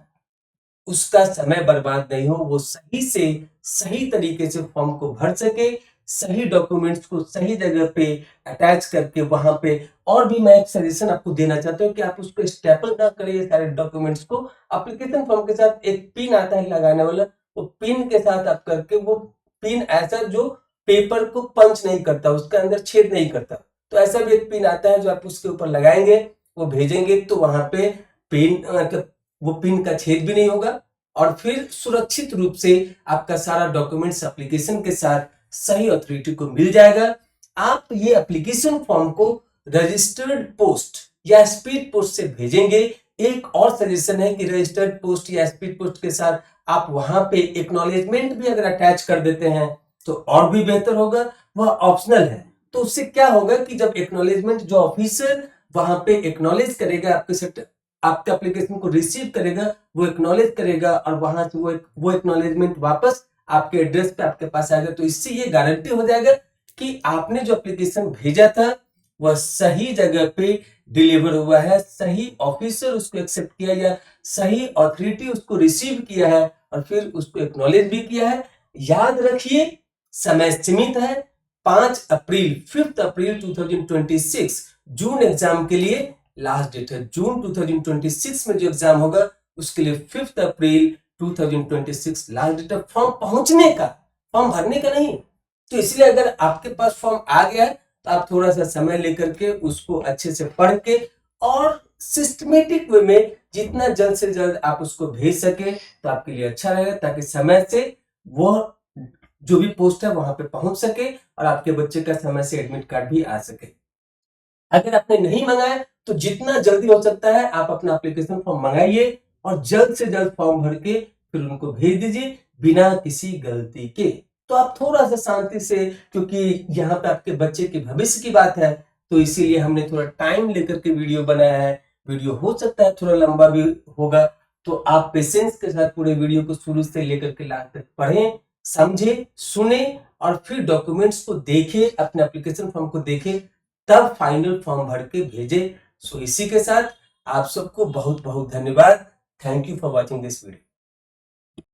उसका समय बर्बाद नहीं हो, वो सही से सही तरीके से फॉर्म को भर सके, सही डॉक्यूमेंट्स को सही जगह पे अटैच करके वहां पे। और भी मैं एक सजेशन आपको देना चाहता हूँ कि आप उसको स्टेपल ना करें ये सारे डॉक्यूमेंट्स को। एप्लीकेशन फॉर्म के साथ एक पिन आता है लगाने वाला, वो पिन के साथ आप करके, वो पिन ऐसा जो पेपर को पंच नहीं करता, उसके अंदर छेद नहीं करता, तो ऐसा भी एक पिन आता है जो आप उसके ऊपर लगाएंगे, वो भेजेंगे तो वहां पे पिन, वो पिन का छेद भी नहीं होगा, और फिर सुरक्षित रूप से आपका सारा डॉक्यूमेंट्स एप्लीकेशन के साथ सही अथॉरिटी को मिल जाएगा। आप ये एप्लीकेशन फॉर्म को रजिस्टर्ड पोस्ट या स्पीड पोस्ट से भेजेंगे। एक और सजेशन है कि रजिस्टर्ड पोस्ट या स्पीड पोस्ट के साथ आप वहां पे एक्नॉलेजमेंट भी अगर अटैच कर देते हैं तो और भी बेहतर होगा। वह ऑप्शनल है, तो उससे क्या होगा कि जब एक्नॉलेजमेंट जो ऑफिसर वहां पे एक्नॉलेज करेगा, आपके एप्लीकेशन को रिसीव करेगा, वो एक्नॉलेज करेगा, और वहां से वो एक्नॉलेजमेंट वापस आपके एड्रेस पे आपके पास आएगा। तो इससे ये गारंटी हो जाएगा कि आपने जो एप्लीकेशन भेजा था वह सही जगह पे डिलीवर हुआ है, सही ऑफिसर उसको एक्सेप्ट किया, या सही अथॉरिटी उसको रिसीव किया है और फिर उसको एक्नॉलेज भी किया है। याद रखिए समय सीमित है, 5 अप्रैल 5 अप्रैल 2026 जून एग्जाम के लिए लास्ट डेट है। जून 2026 में जो एग्जाम होगा उसके लिए 5 अप्रैल 2026 लास्ट डेट है फॉर्म पहुंचने का, फॉर्म भरने का नहीं। तो इसलिए अगर आपके पास फॉर्म आ गया है तो आप थोड़ा सा समय लेकर के उसको अच्छे से पढ़ के और सिस्टमेटिक वे में जितना जल्द से जल्द आप उसको भेज सके तो आपके लिए अच्छा रहेगा, ताकि समय से वो जो भी पोस्ट है वहां पे पहुंच सके और आपके बच्चे का समय से एडमिट कार्ड भी आ सके। अगर आपने नहीं मंगाया तो जितना जल्दी हो सकता है आप अपना एप्लीकेशन फॉर्म मंगाइए और जल्द से जल्द फॉर्म भर के फिर उनको भेज दीजिए बिना किसी गलती के। तो आप थोड़ा सा शांति से, क्योंकि यहाँ पे आपके बच्चे के भविष्य की बात है, तो इसीलिए हमने थोड़ा टाइम लेकर के वीडियो बनाया है। वीडियो हो सकता है थोड़ा लंबा भी होगा, तो आप पेशेंस के साथ पूरे वीडियो को शुरू से लेकर के लास्ट तक पढ़ें, समझे, सुने, और फिर डॉक्यूमेंट्स को देखें, अपने एप्लीकेशन फॉर्म को देखें, तब फाइनल फॉर्म भर के भेजे। सो इसी के साथ आप सबको बहुत बहुत धन्यवाद। Thank you for watching this video.